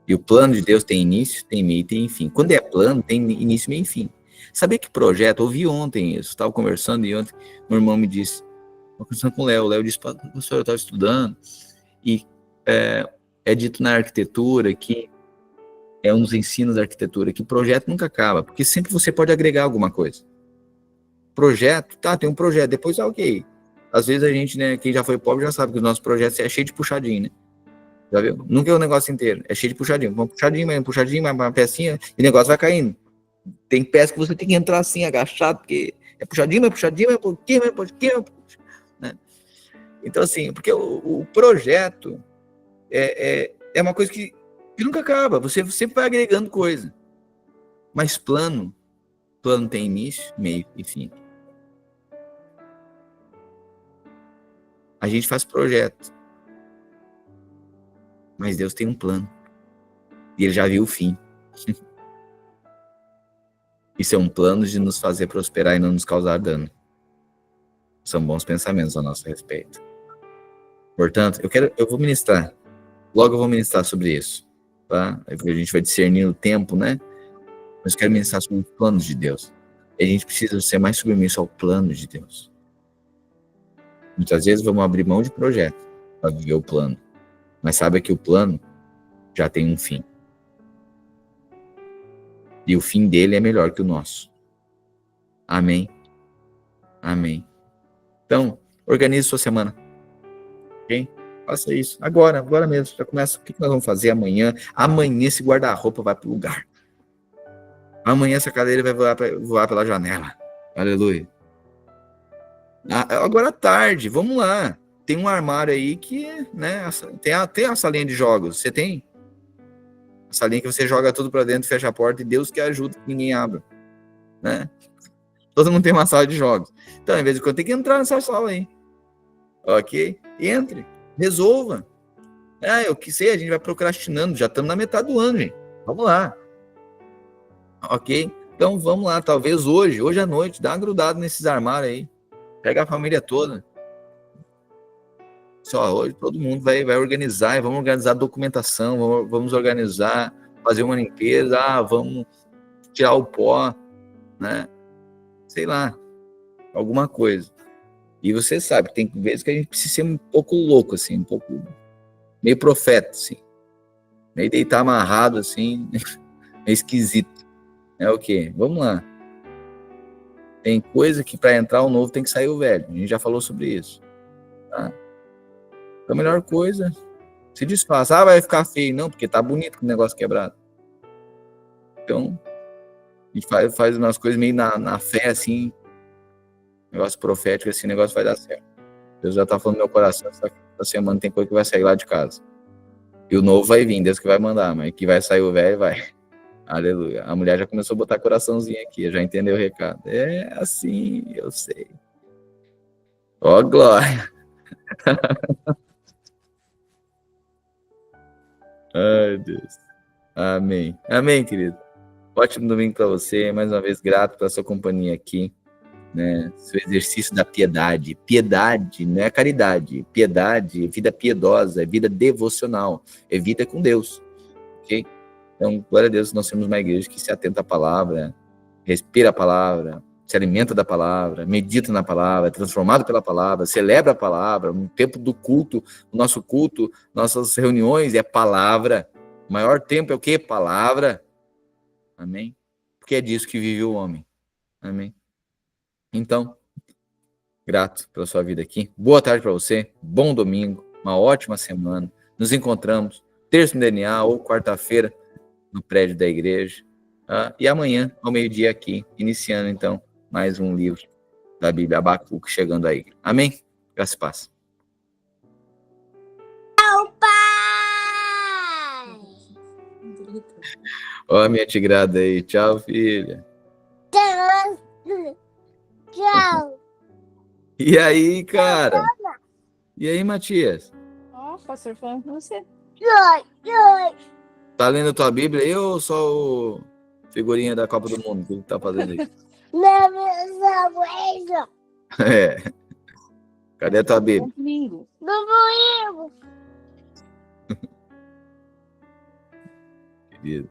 E o plano de Deus tem início, tem meio e tem fim. Quando é plano, tem início, meio e fim. Sabia que projeto? Ouvi ontem isso. Estava conversando e ontem meu irmão me disse, estava conversando com o Léo. O Léo disse, pastor, eu estava estudando e é dito na arquitetura que é um dos ensinos da arquitetura que projeto nunca acaba, porque sempre você pode agregar alguma coisa. Projeto, tem um projeto, depois ok. Às vezes a gente, né, quem já foi pobre já sabe que os nossos projetos é cheio de puxadinho, né? Já viu? Nunca é o negócio inteiro. É cheio de puxadinho. Uma puxadinho, uma pecinha, e o negócio vai caindo. Tem peça que você tem que entrar assim, agachado, porque é puxadinho, mais pouquinho, né? Então, assim, porque o projeto é uma coisa que nunca acaba. Você sempre vai agregando coisa. Mas plano tem início, meio e fim. A gente faz projeto. Mas Deus tem um plano. E ele já viu o fim. Isso é um plano de nos fazer prosperar e não nos causar dano. São bons pensamentos a nosso respeito. Portanto, eu vou ministrar. Logo eu vou ministrar sobre isso. Tá? A gente vai discernir o tempo, né? Mas eu quero ministrar sobre os planos de Deus. E a gente precisa ser mais submisso ao plano de Deus. Muitas vezes vamos abrir mão de projeto para viver o plano. Mas sabe que o plano já tem um fim. E o fim dele é melhor que o nosso. Amém. Amém. Então, organize sua semana. Ok? Faça isso. Agora mesmo. Já começa. O que nós vamos fazer amanhã? Amanhã esse guarda-roupa vai para o lugar. Amanhã essa cadeira vai voar pela janela. Aleluia. Agora à tarde, vamos lá. Tem um armário aí que, né, tem a salinha de jogos. Você tem? A salinha que você joga tudo para dentro, fecha a porta e Deus que ajuda que ninguém abra, né? Todo mundo tem uma sala de jogos. Então, em vez de quando tem que entrar nessa sala aí. Ok? Entre. Resolva. Eu que sei, a gente vai procrastinando. Já estamos na metade do ano, gente. Vamos lá. Ok? Então, vamos lá. Talvez hoje à noite, dá uma grudada nesses armários aí. Pega a família toda. Só hoje todo mundo vai organizar. Vamos organizar a documentação. Vamos organizar, fazer uma limpeza. Vamos tirar o pó, né? Sei lá. Alguma coisa. E você sabe, tem vezes que a gente precisa ser um pouco louco, assim, um pouco meio profeta, assim. Meio deitar amarrado, assim, meio esquisito. É o quê? Vamos lá. Tem coisa que para entrar o novo tem que sair o velho. A gente já falou sobre isso. Tá? Então a melhor coisa, se desfaz. Vai ficar feio. Não, porque tá bonito com o negócio quebrado. Então, a gente faz umas coisas meio na fé, assim, negócio profético, assim, o negócio vai dar certo. Deus já tá falando no meu coração, essa semana tem coisa que vai sair lá de casa. E o novo vai vir, Deus que vai mandar, mas que vai sair o velho, vai. Aleluia. A mulher já começou a botar coraçãozinho aqui, já entendeu o recado. É assim, eu sei. Ó, glória. Ai, Deus. Amém. Amém, querido. Ótimo domingo para você. Mais uma vez, grato pela sua companhia aqui. Né? Seu exercício da piedade. Piedade não é caridade. Piedade é vida piedosa, é vida devocional, é vida com Deus. Ok? Então, glória a Deus, nós temos uma igreja que se atenta à palavra, respira a palavra, se alimenta da palavra, medita na palavra, é transformado pela palavra, celebra a palavra. No tempo do culto, o nosso culto, nossas reuniões é palavra. O maior tempo é o quê? Palavra. Amém? Porque é disso que vive o homem. Amém? Então, grato pela sua vida aqui. Boa tarde para você. Bom domingo. Uma ótima semana. Nos encontramos terça no DNA ou quarta-feira no prédio da igreja. E amanhã, ao meio-dia aqui, iniciando então mais um livro da Bíblia, Abacuque, chegando aí. Amém? Graças e paz. Tchau, pai! Ó, minha tigrada aí. Tchau, filha. Tchau. E aí, cara? E aí, Matias? Ó, pastor falando com você. Tá lendo a tua Bíblia aí ou só o figurinha da Copa do Mundo? O que tá fazendo aí? É. Cadê a tua Bíblia? Domingo. Querido.